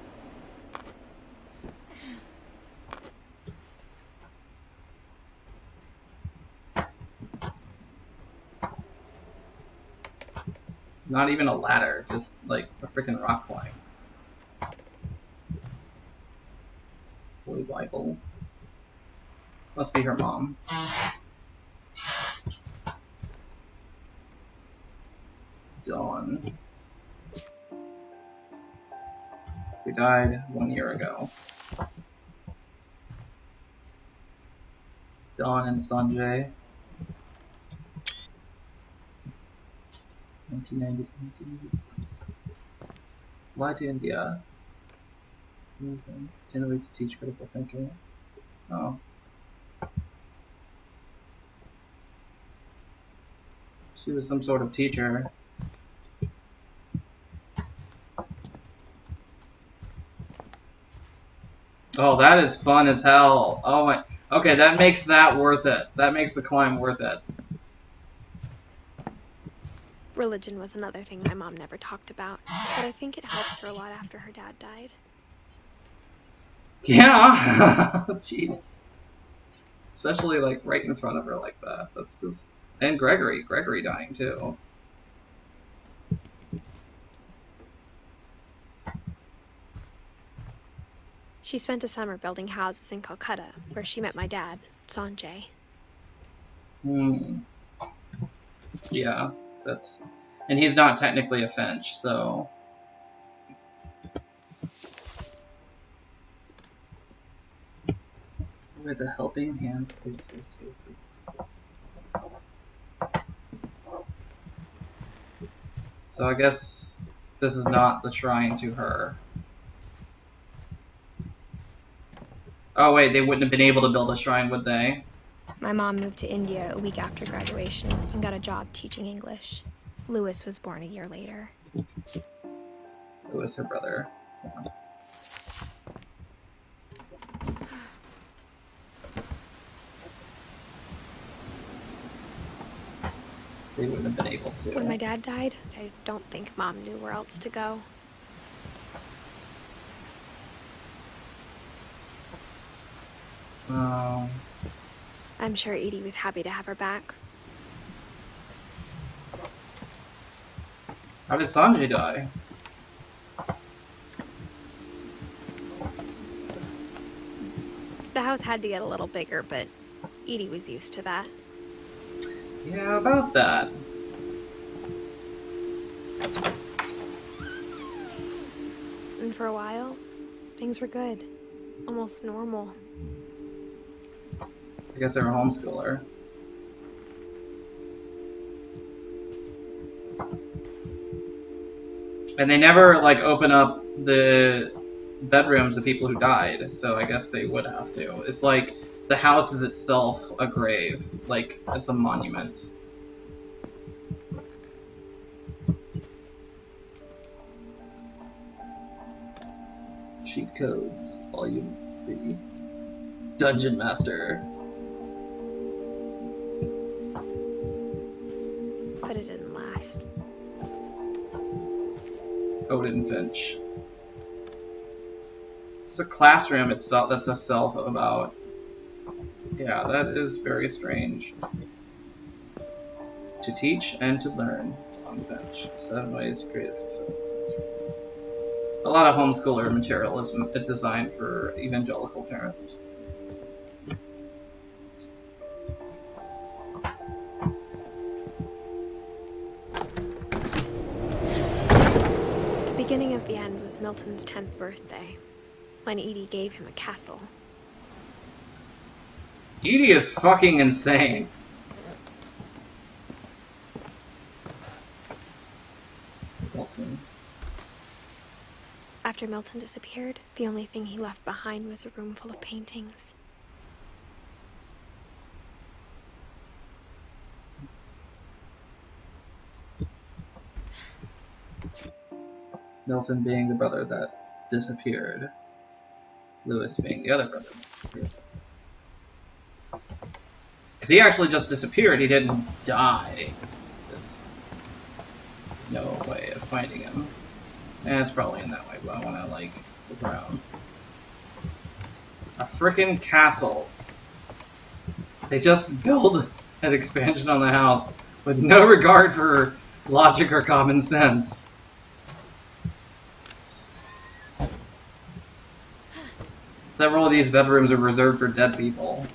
S1: Not even a ladder, just like a freaking rock climb. Holy Bible. This must be her mom. Dawn. We died 1 year ago. Dawn and Sanjay. 1996. Fly to India. 10 ways to teach critical thinking. Oh. She was some sort of teacher. Oh, that is fun as hell. Oh my. Okay, that makes that worth it. That makes the climb worth it.
S2: Religion was another thing my mom never talked about, but I think it helped her a lot after her dad died.
S1: Yeah. Jeez. Especially like right in front of her like that. That's just. And Gregory dying too.
S2: She spent a summer building houses in Calcutta, where she met my dad, Sanjay.
S1: Hmm. Yeah, that's... And he's not technically a Finch, so... Where the helping hands place their spaces. So I guess this is not the shrine to her. Oh wait, they wouldn't have been able to build a shrine, would they?
S2: My mom moved to India a week after graduation and got a job teaching English. Louis was born a year later.
S1: Louis, her brother. Yeah. They wouldn't have been able to.
S2: When my dad died, I don't think Mom knew where else to go. I'm sure Edie was happy to have her back.
S1: How did Sanjay die?
S2: The house had to get a little bigger, but Edie was used to that.
S1: Yeah, about that.
S2: And for a while, things were good. Almost normal.
S1: I guess they were a homeschooler. And they never, like, open up the bedrooms of people who died, so I guess they would have to. It's like, the house is itself a grave. Like, it's a monument. Cheat Codes, Volume 3. Dungeon Master.
S2: But it didn't last.
S1: Odin Finch. It's a classroom itself that's itself about. Yeah, that is very strange. To teach and to learn on Finch. 7 ways to create a fulfilling classroom. A lot of homeschooler material is designed for evangelical parents.
S2: The beginning of the end was Milton's 10th birthday, when Edie gave him a castle.
S1: Edie is fucking insane. Milton.
S2: After Milton disappeared, the only thing he left behind was a room full of paintings.
S1: Milton being the brother that disappeared. Lewis being the other brother that disappeared. Because he actually just disappeared, he didn't die. There's no way of finding him. And it's probably in that way, but I want to, like, look around. A frickin' castle. They just build an expansion on the house with no regard for logic or common sense. Several of these bedrooms are reserved for dead people.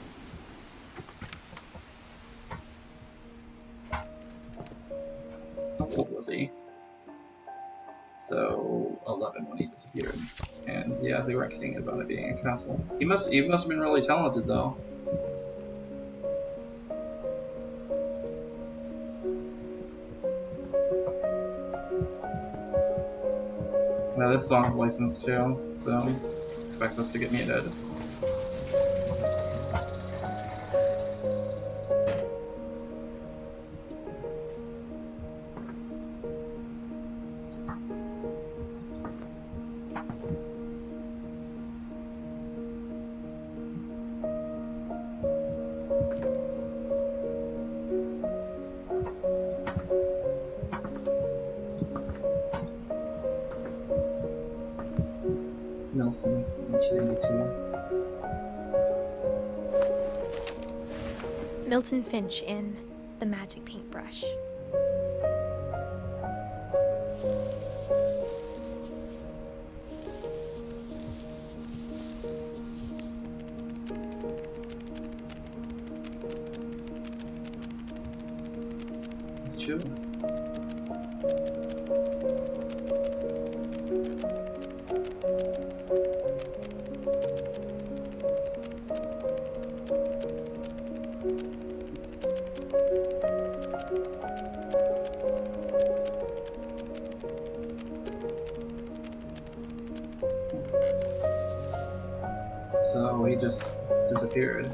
S1: How old was he? So 11 when he disappeared, and yeah, they were kidding about it being a castle. He must have been really talented though. Now this song's licensed too, so expect this to get muted. Milton, 1982.
S2: Milton Finch in The Magic Paintbrush.
S1: Sure. So he just disappeared.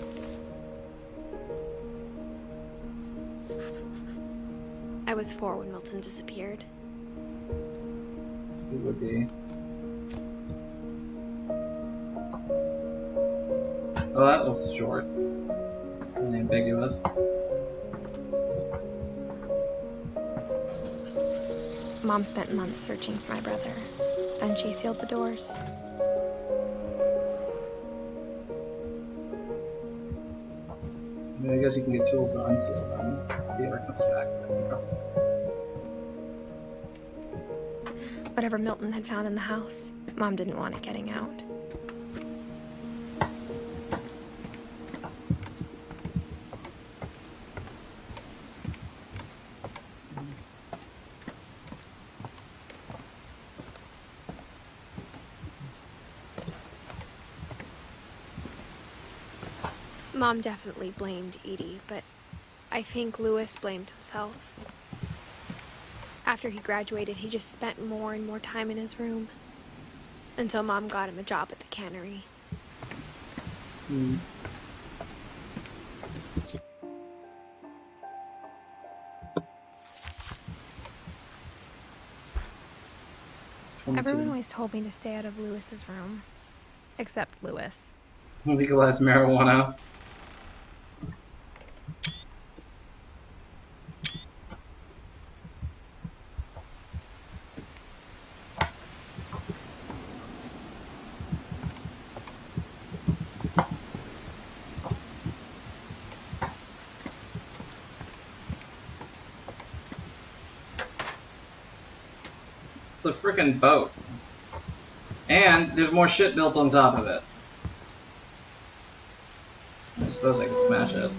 S2: I was 4 when Milton disappeared.
S1: He would be. Oh, that was short and ambiguous.
S2: Mom spent months searching for my brother. Then she sealed the doors.
S1: I mean, I guess you can get tools to unseal them if he ever comes back.
S2: Whatever Milton had found in the house, Mom didn't want it getting out. Mom definitely blamed Edie, but I think Lewis blamed himself. After he graduated, he just spent more and more time in his room. Until Mom got him a job at the cannery. Everyone always told me to stay out of Lewis's room. Except Lewis.
S1: Legalize marijuana. It's a freaking boat. And there's more shit built on top of it. I suppose I could smash it.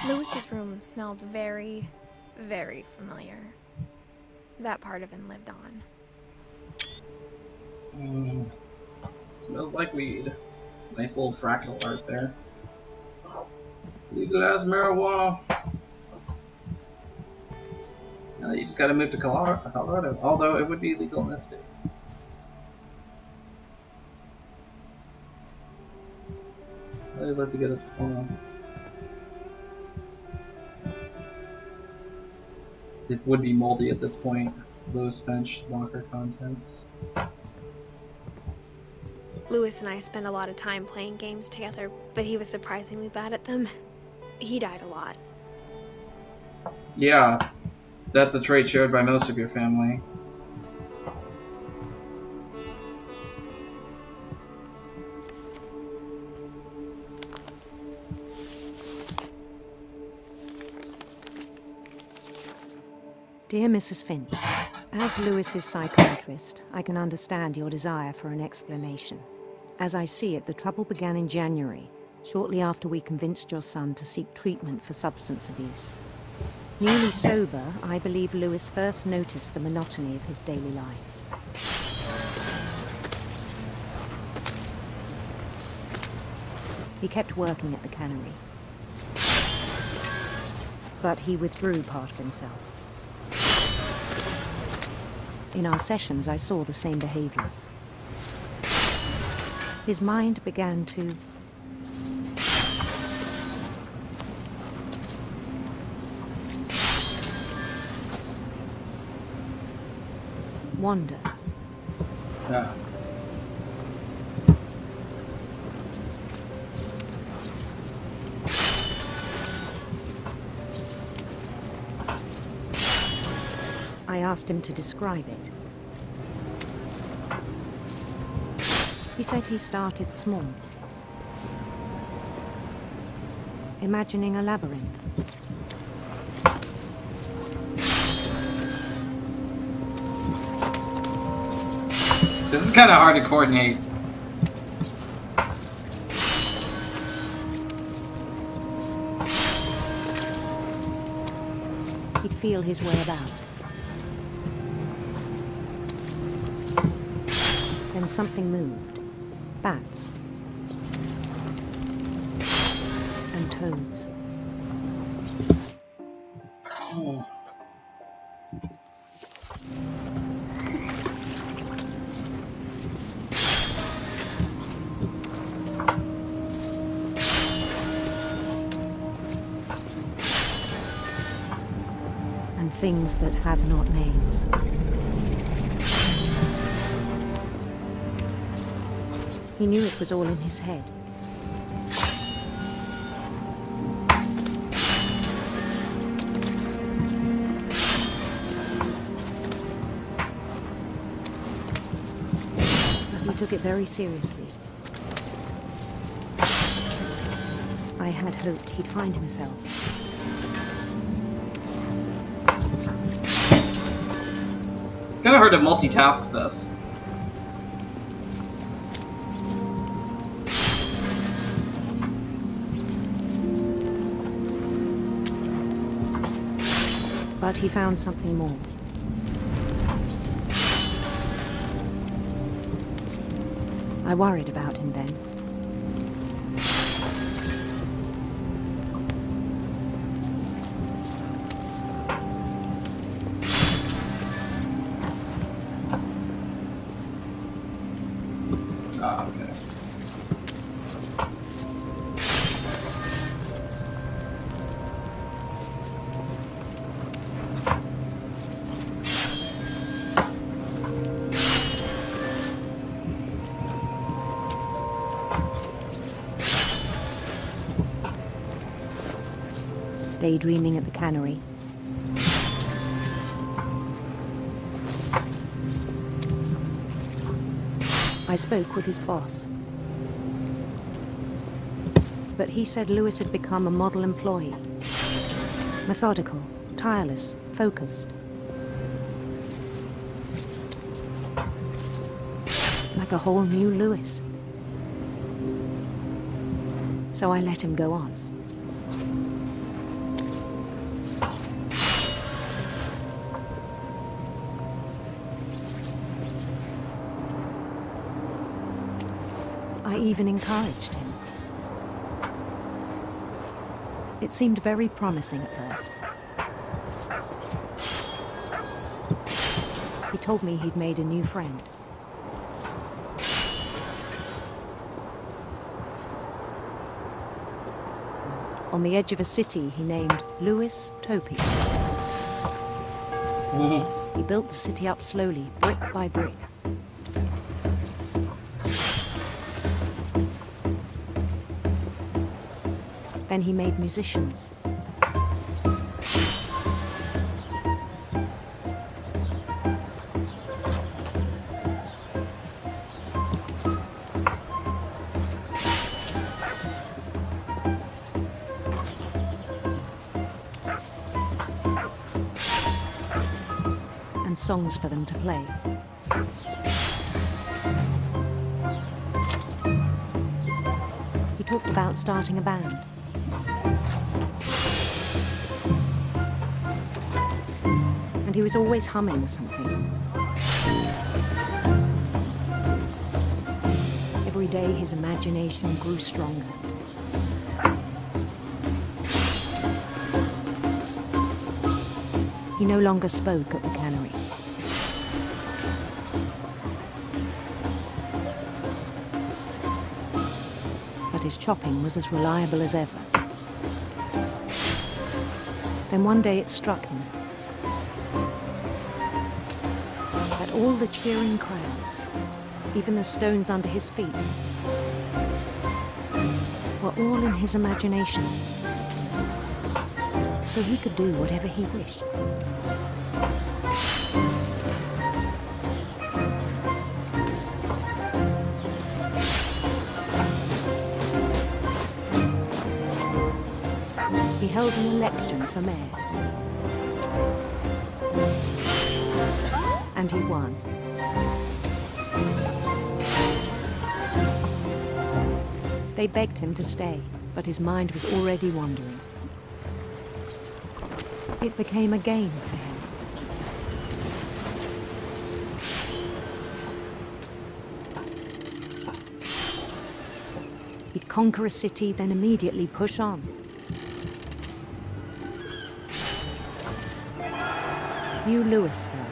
S2: Lewis's room smelled very, very familiar. That part of him lived on.
S1: Smells like weed. Nice little fractal art there. Legalize marijuana. You just gotta move to Colorado, although it would be legal in this state. I'd love to get a diploma. It would be moldy at this point. Lewis Finch locker contents.
S2: Lewis and I spent a lot of time playing games together, but he was surprisingly bad at them. He died a lot.
S1: Yeah, that's a trait shared by most of your family.
S12: Dear Mrs. Finch, as Lewis's psychiatrist, I can understand your desire for an explanation. As I see it, the trouble began in January, shortly after we convinced your son to seek treatment for substance abuse. Newly sober, I believe Lewis first noticed the monotony of his daily life. He kept working at the cannery, but he withdrew part of himself. In our sessions, I saw the same behavior. His mind began to wander.
S1: Yeah.
S12: I asked him to describe it. He said he started small, imagining a labyrinth.
S1: This is kind of hard to coordinate.
S12: He'd feel his way about. Then something moved. Bats. And toads.
S1: Oh.
S12: And things that have not names. He knew it was all in his head. But he took it very seriously. I had hoped he'd find himself.
S1: Kinda hard to multitask this.
S12: But he found something more. I worried about him then.
S1: Ah, okay.
S12: Daydreaming at the cannery. I spoke with his boss. but he said Lewis had become a model employee. Methodical, tireless, focused. Like a whole new Lewis. So I let him go on. I even encouraged him. It seemed very promising at first. He told me he'd made a new friend. On the edge of a city he named Lewis Topi. He built the city up slowly, brick by brick. Then he made musicians. And songs for them to play. He talked about starting a band. And he was always humming something. Every day his imagination grew stronger. He no longer spoke at the cannery. But his chopping was as reliable as ever. Then one day it struck him. All the cheering crowds, even the stones under his feet, were all in his imagination, so he could do whatever he wished. He held an election for mayor. And he won. They begged him to stay, but his mind was already wandering. It became a game for him. He'd conquer a city, then immediately push on. New Louisville.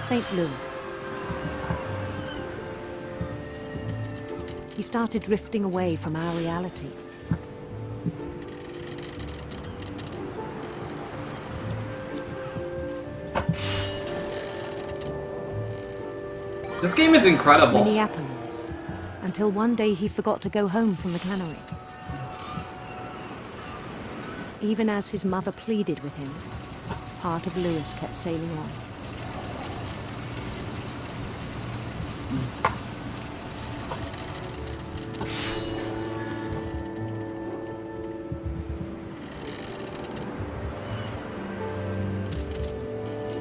S12: St. Louis. He started drifting away from our reality.
S1: This game is incredible.
S12: Minneapolis, until one day he forgot to go home from the cannery. Even as his mother pleaded with him, part of Lewis kept sailing on.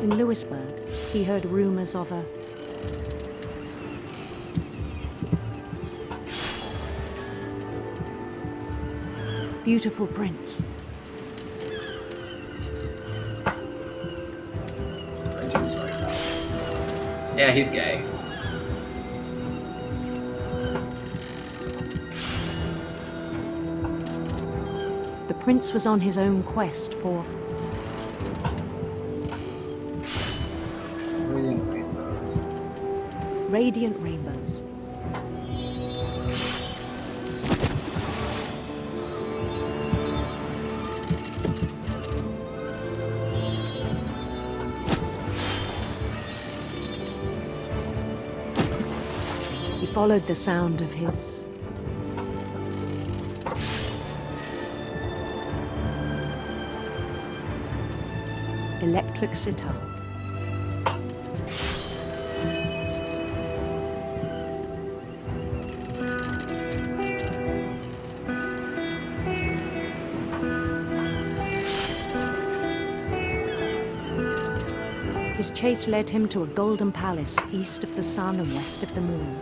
S12: In Lewisburg, he heard rumors of a beautiful prince.
S1: Yeah, he's gay.
S12: The prince was on his own quest for
S1: Radiant rainbows.
S12: Radiant rainbows. He followed the sound of his electric sitar. His chase led him to a golden palace east of the sun and west of the moon.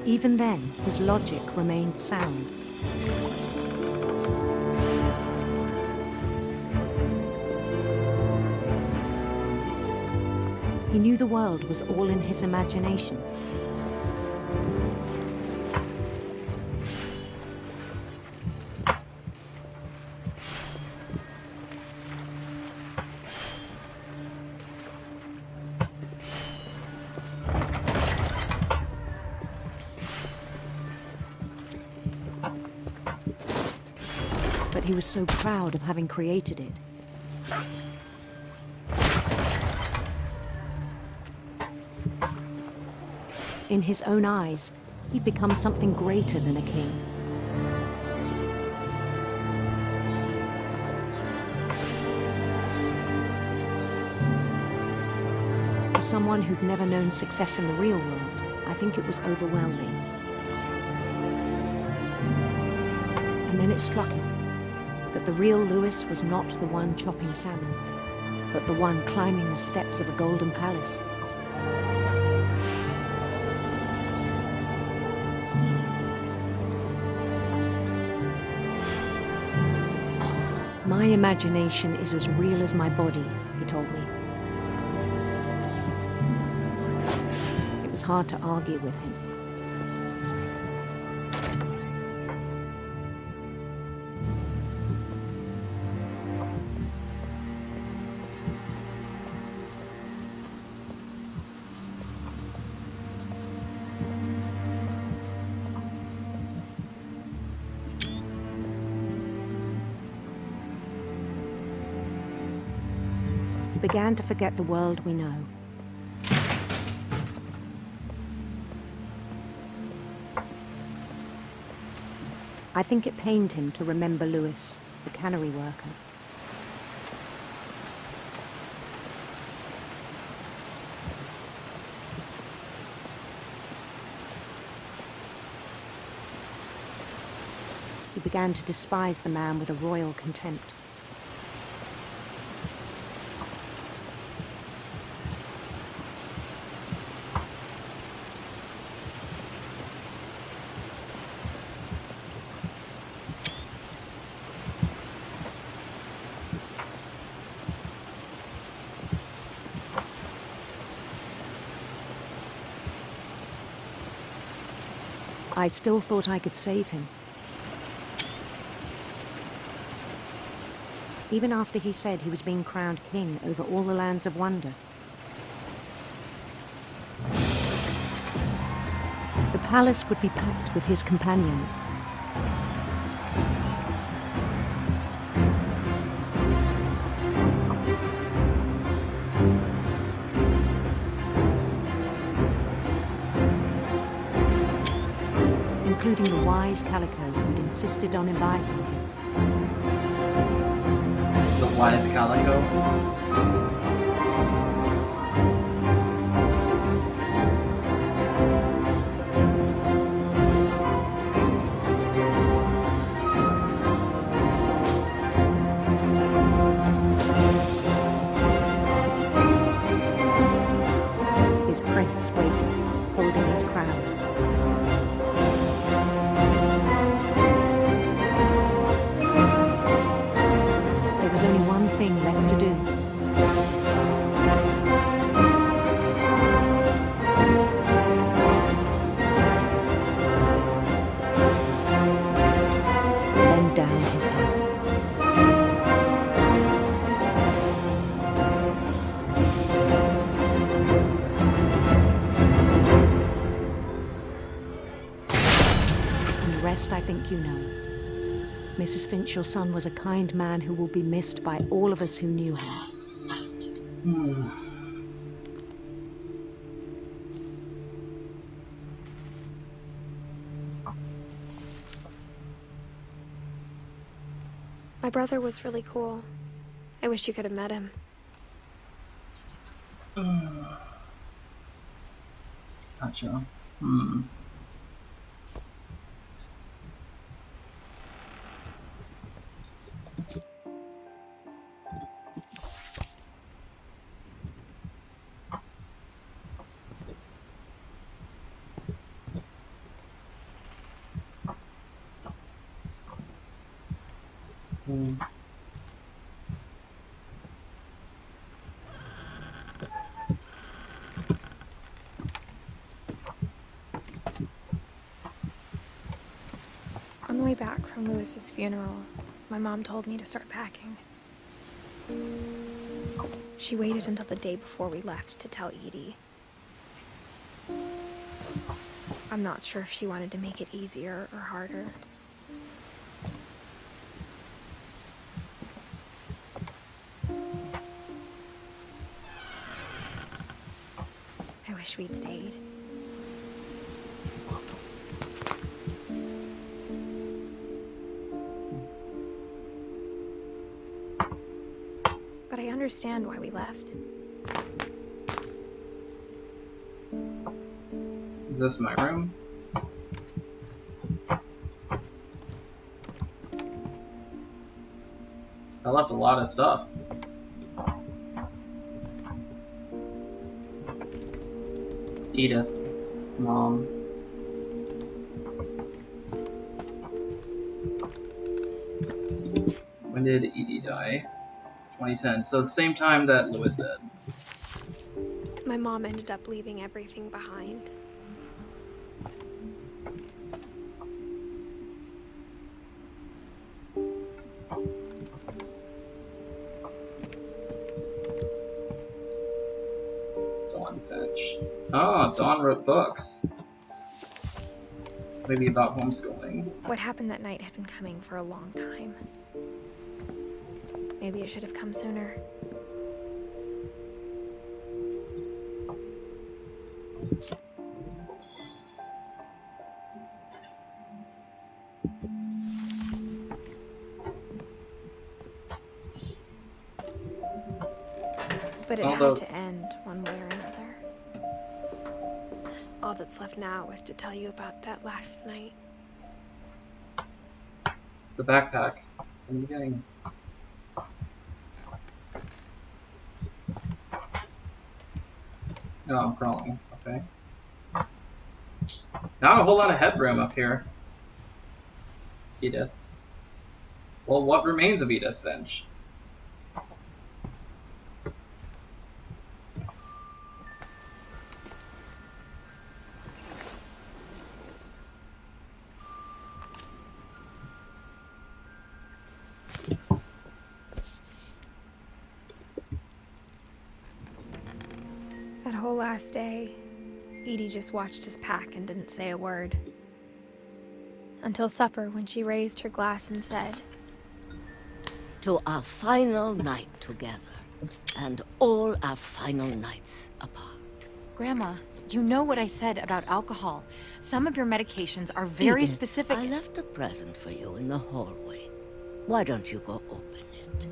S12: Even then, his logic remained sound. He knew the world was all in his imagination. But he was so proud of having created it. In his own eyes, he'd become something greater than a king. For someone who'd never known success in the real world, I think it was overwhelming. And then it struck him that the real Lewis was not the one chopping salmon, but the one climbing the steps of a golden palace. My imagination is as real as my body, he told me. It was hard to argue with him. Began to forget the world we know. I think it pained him to remember Lewis, the cannery worker. He began to despise the man with a royal contempt. I still thought I could save him. Even after he said he was being crowned king over all the lands of wonder. The palace would be packed with his companions. Including the wise Calico who'd insisted on inviting him.
S1: The wise Calico?
S12: His prince waited, holding his crown. There was only one thing left to do. Bend down his head. And the rest I think you know. Mrs. Finch, your son was a kind man who will be missed by all of us who knew him.
S2: My brother was really cool. I wish you could have met him.
S1: Gotcha. Hmm.
S2: On the way back from Lewis's funeral, my mom told me to start packing. She waited until the day before we left to tell Edie. I'm not sure if she wanted to make it easier or harder. I wish we'd stayed. But I understand why we left.
S1: Is this my room? I left a lot of stuff. Edith, Mom. When did Edie die? 2010. So the same time that Lewis did.
S2: My mom ended up leaving everything behind.
S1: Dawn Finch. Oh, Dawn wrote books. Maybe about homeschooling.
S2: What happened that night had been coming for a long time. Maybe it should have come sooner. But it had to end one way or another. All that's left now is to tell you about that last night.
S1: The backpack from the beginning. No, I'm crawling. Okay. Not a whole lot of headroom up here. Edith. Well, what remains of Edith Finch?
S2: That whole last day, Edie just watched us pack and didn't say a word. Until supper, when she raised her glass and said,
S13: "To our final night together, and all our final nights apart."
S14: Grandma, you know what I said about alcohol. Some of your medications are very
S13: Edith,
S14: specific.
S13: I left a present for you in the hallway. Why don't you go open it?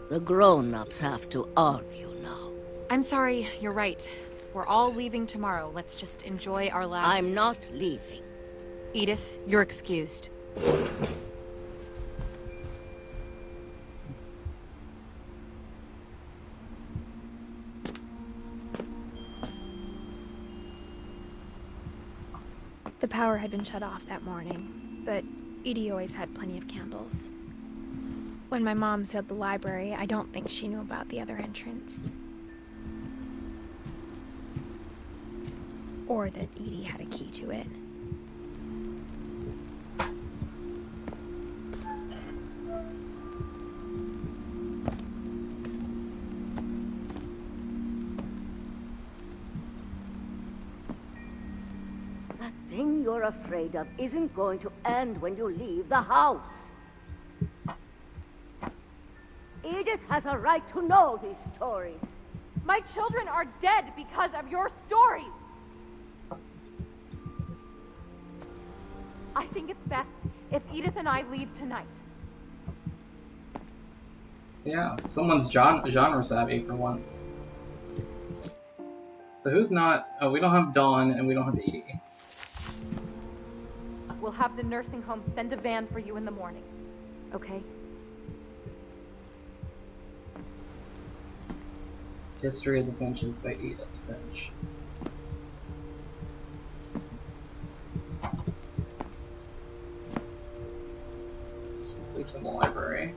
S13: The grown-ups have to argue now.
S14: I'm sorry, you're right. We're all leaving tomorrow. Let's just enjoy our last...
S13: I'm not leaving.
S14: Edith, you're excused.
S2: The power had been shut off that morning, but Edie always had plenty of candles. When my mom sealed the library, I don't think she knew about the other entrance. Or that Edie had a key to it.
S13: That thing you're afraid of isn't going to end when you leave the house. Edith has a right to know these stories.
S15: My children are dead because of your stories. I think it's best if Edith and I leave tonight.
S1: Yeah, someone's genre savvy for once. So who's not... Oh, we don't have Dawn and we don't have Edie.
S15: We'll have the nursing home send a van for you in the morning, okay?
S1: History of the Finches by Edith Finch. She sleeps in the library.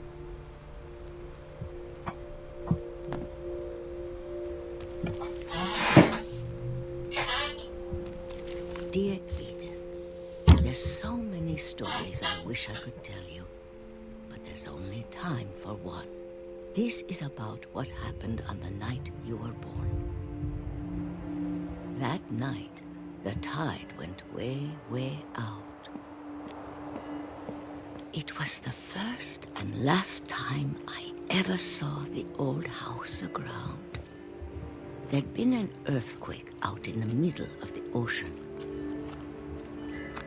S13: Dear Edith, there's so many stories I wish I could tell you, but there's only time for one. This is about what happened on the night you were born. That night, the tide went way, way out. It was the first and last time I ever saw the old house aground. There'd been an earthquake out in the middle of the ocean.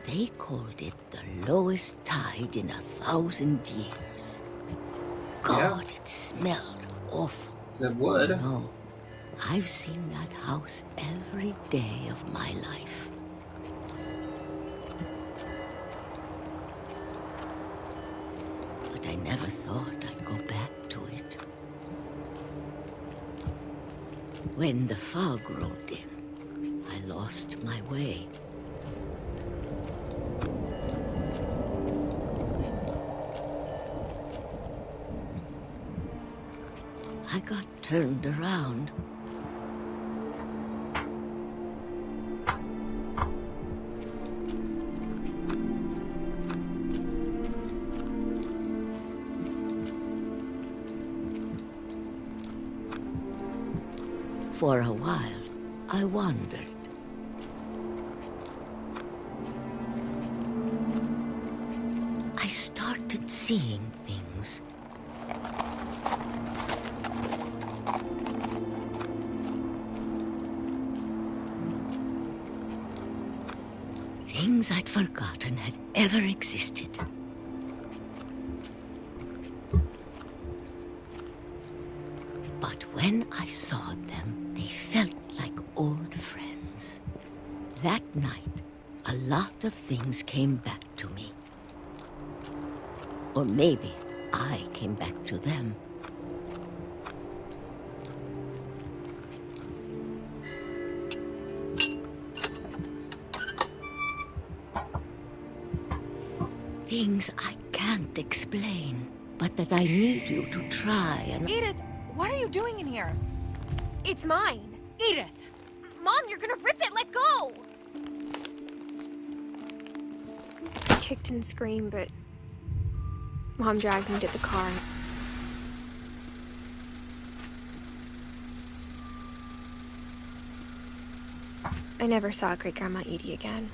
S13: They called it the lowest tide in 1,000 years. God, it smelled awful.
S1: It would.
S13: No, I've seen that house every day of my life. But I never thought I'd go back to it. When the fog rolled in, I lost my way. I got turned around. For a while, I wandered. I started seeing things. Things I'd forgotten had ever existed. But when I saw them, they felt like old friends. That night, a lot of things came back to me. Or maybe I came back to them. Things I can't explain, but that I need you to try and...
S14: Edith, what are you doing in here?
S2: It's mine.
S14: Edith!
S2: Mom, you're gonna rip it! Let go! I kicked and screamed, but Mom dragged me to the car. I never saw Great-Grandma Edie again.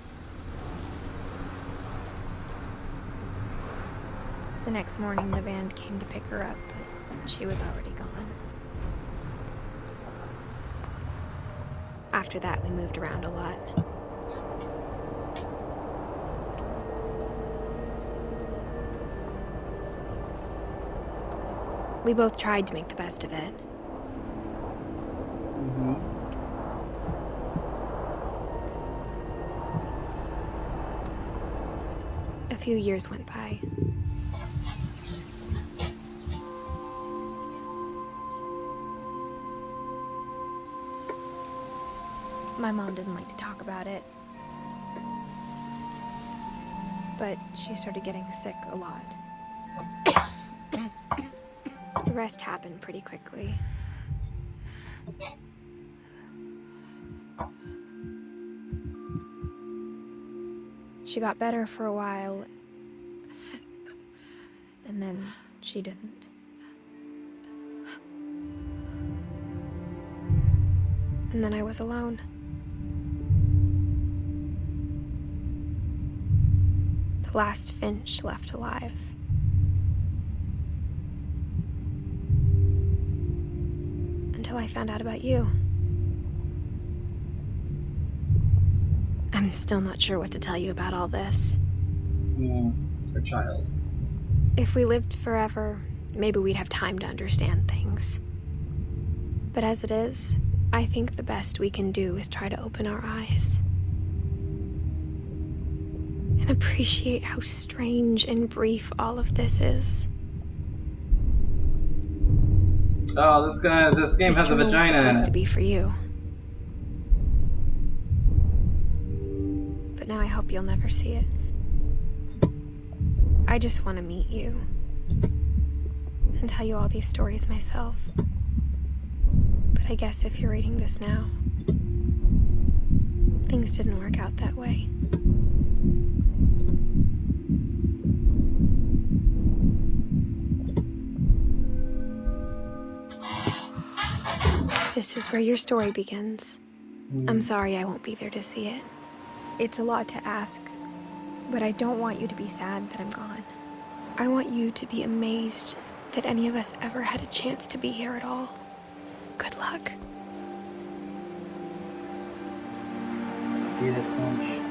S2: The next morning, the van came to pick her up, but she was already gone. After that, we moved around a lot. We both tried to make the best of it. A few years went by. My mom didn't like to talk about it, but she started getting sick a lot. The rest happened pretty quickly. She got better for a while, and then she didn't. And then I was alone. The last Finch left alive. Until I found out about you. I'm still not sure what to tell you about all this.
S1: Her child.
S2: If we lived forever, maybe we'd have time to understand things. But as it is, I think the best we can do is try to open our eyes. And appreciate how strange and brief all of this is.
S1: Oh, this game has a vagina in it.
S2: Supposed to be for you. But now I hope you'll never see it. I just want to meet you. and tell you all these stories myself. But I guess if you're reading this now, things didn't work out that way. This is where your story begins. I'm sorry I won't be there to see it. It's a lot to ask, but I don't want you to be sad that I'm gone. I want you to be amazed that any of us ever had a chance to be here at all. Good luck.
S1: Edith Finch.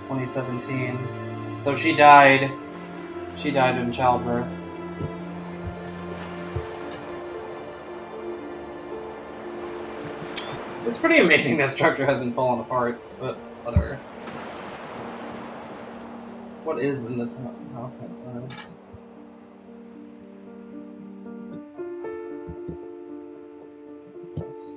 S1: 2017. So she died. She died in childbirth. It's pretty amazing that structure hasn't fallen apart, but whatever. What is in the house outside? Yes.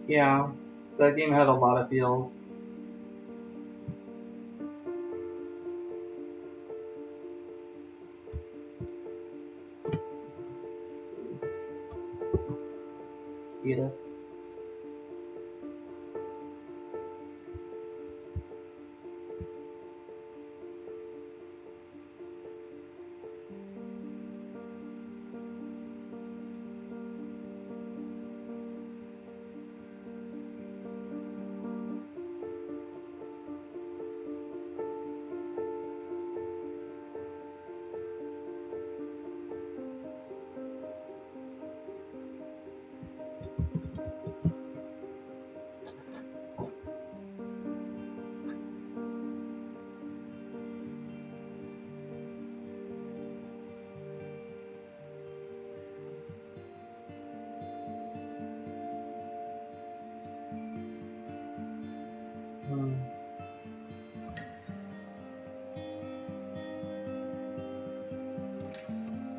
S1: Yeah, that game had a lot of feels. Edith.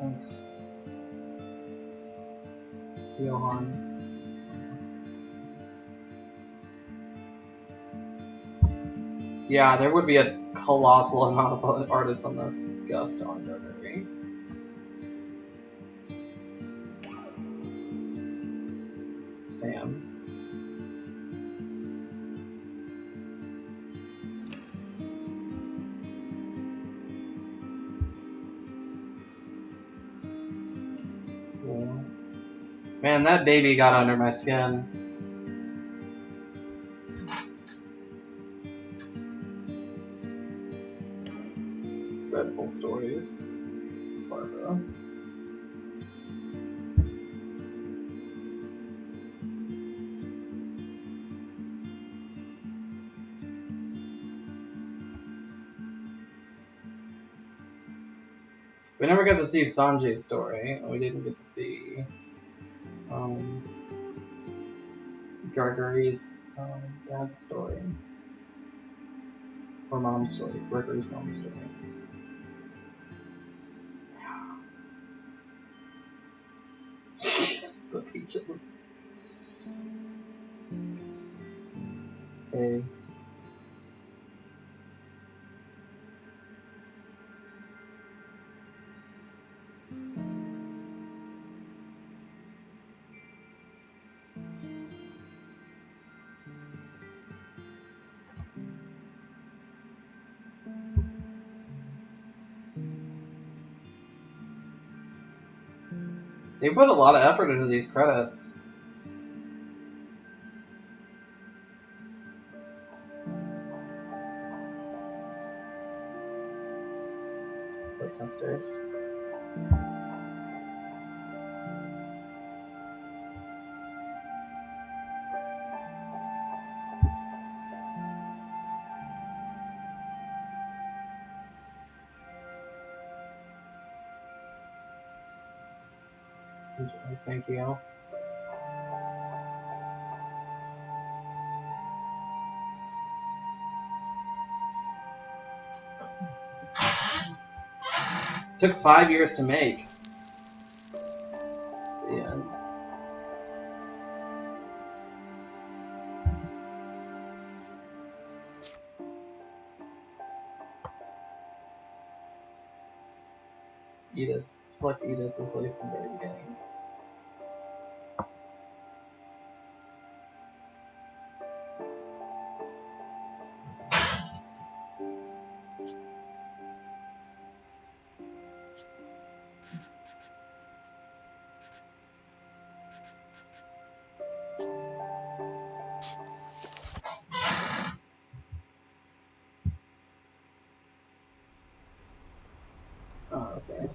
S1: Thanks. Johan. Yeah, there would be a colossal amount of artists on this Gust on Gregory. Sam. Cool. Man, that baby got under my skin. Dreadful stories. Barbara. We never got to see Sanjay's story, and we didn't get to see Gregory's dad's story. Or mom's story. Gregory's mom's story. The peaches. Hey. They put a lot of effort into these credits. Play testers. Thank you. Took 5 years to make. The end. Edith. Select Edith and play from the very beginning. Oh, okay.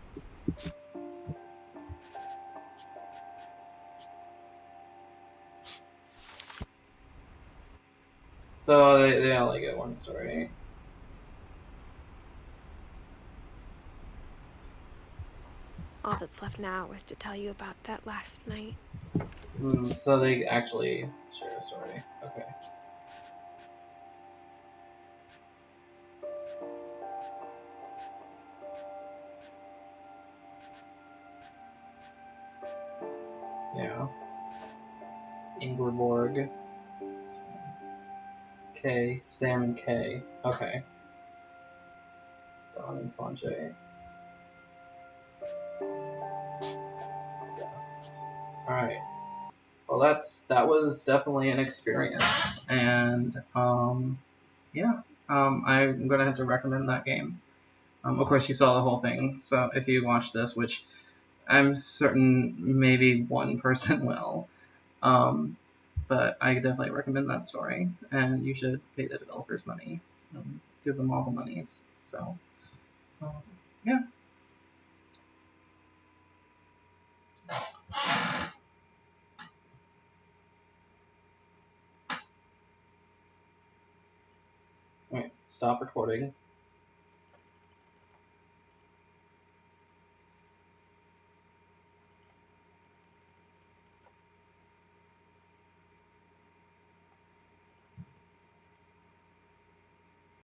S1: So they only get one story.
S2: All that's left now is to tell you about that last night.
S1: So they actually share a story. Okay. Yeah. Ingeborg. K. Sam and K. Okay. Don and Sanjay. Yes. Alright. Well, that was definitely an experience, and yeah, I'm gonna have to recommend that game. Of course, you saw the whole thing, so if you watch this, which I'm certain maybe one person will, but I definitely recommend that story, and you should pay the developers money, give them all the monies. So, yeah. Alright, stop recording.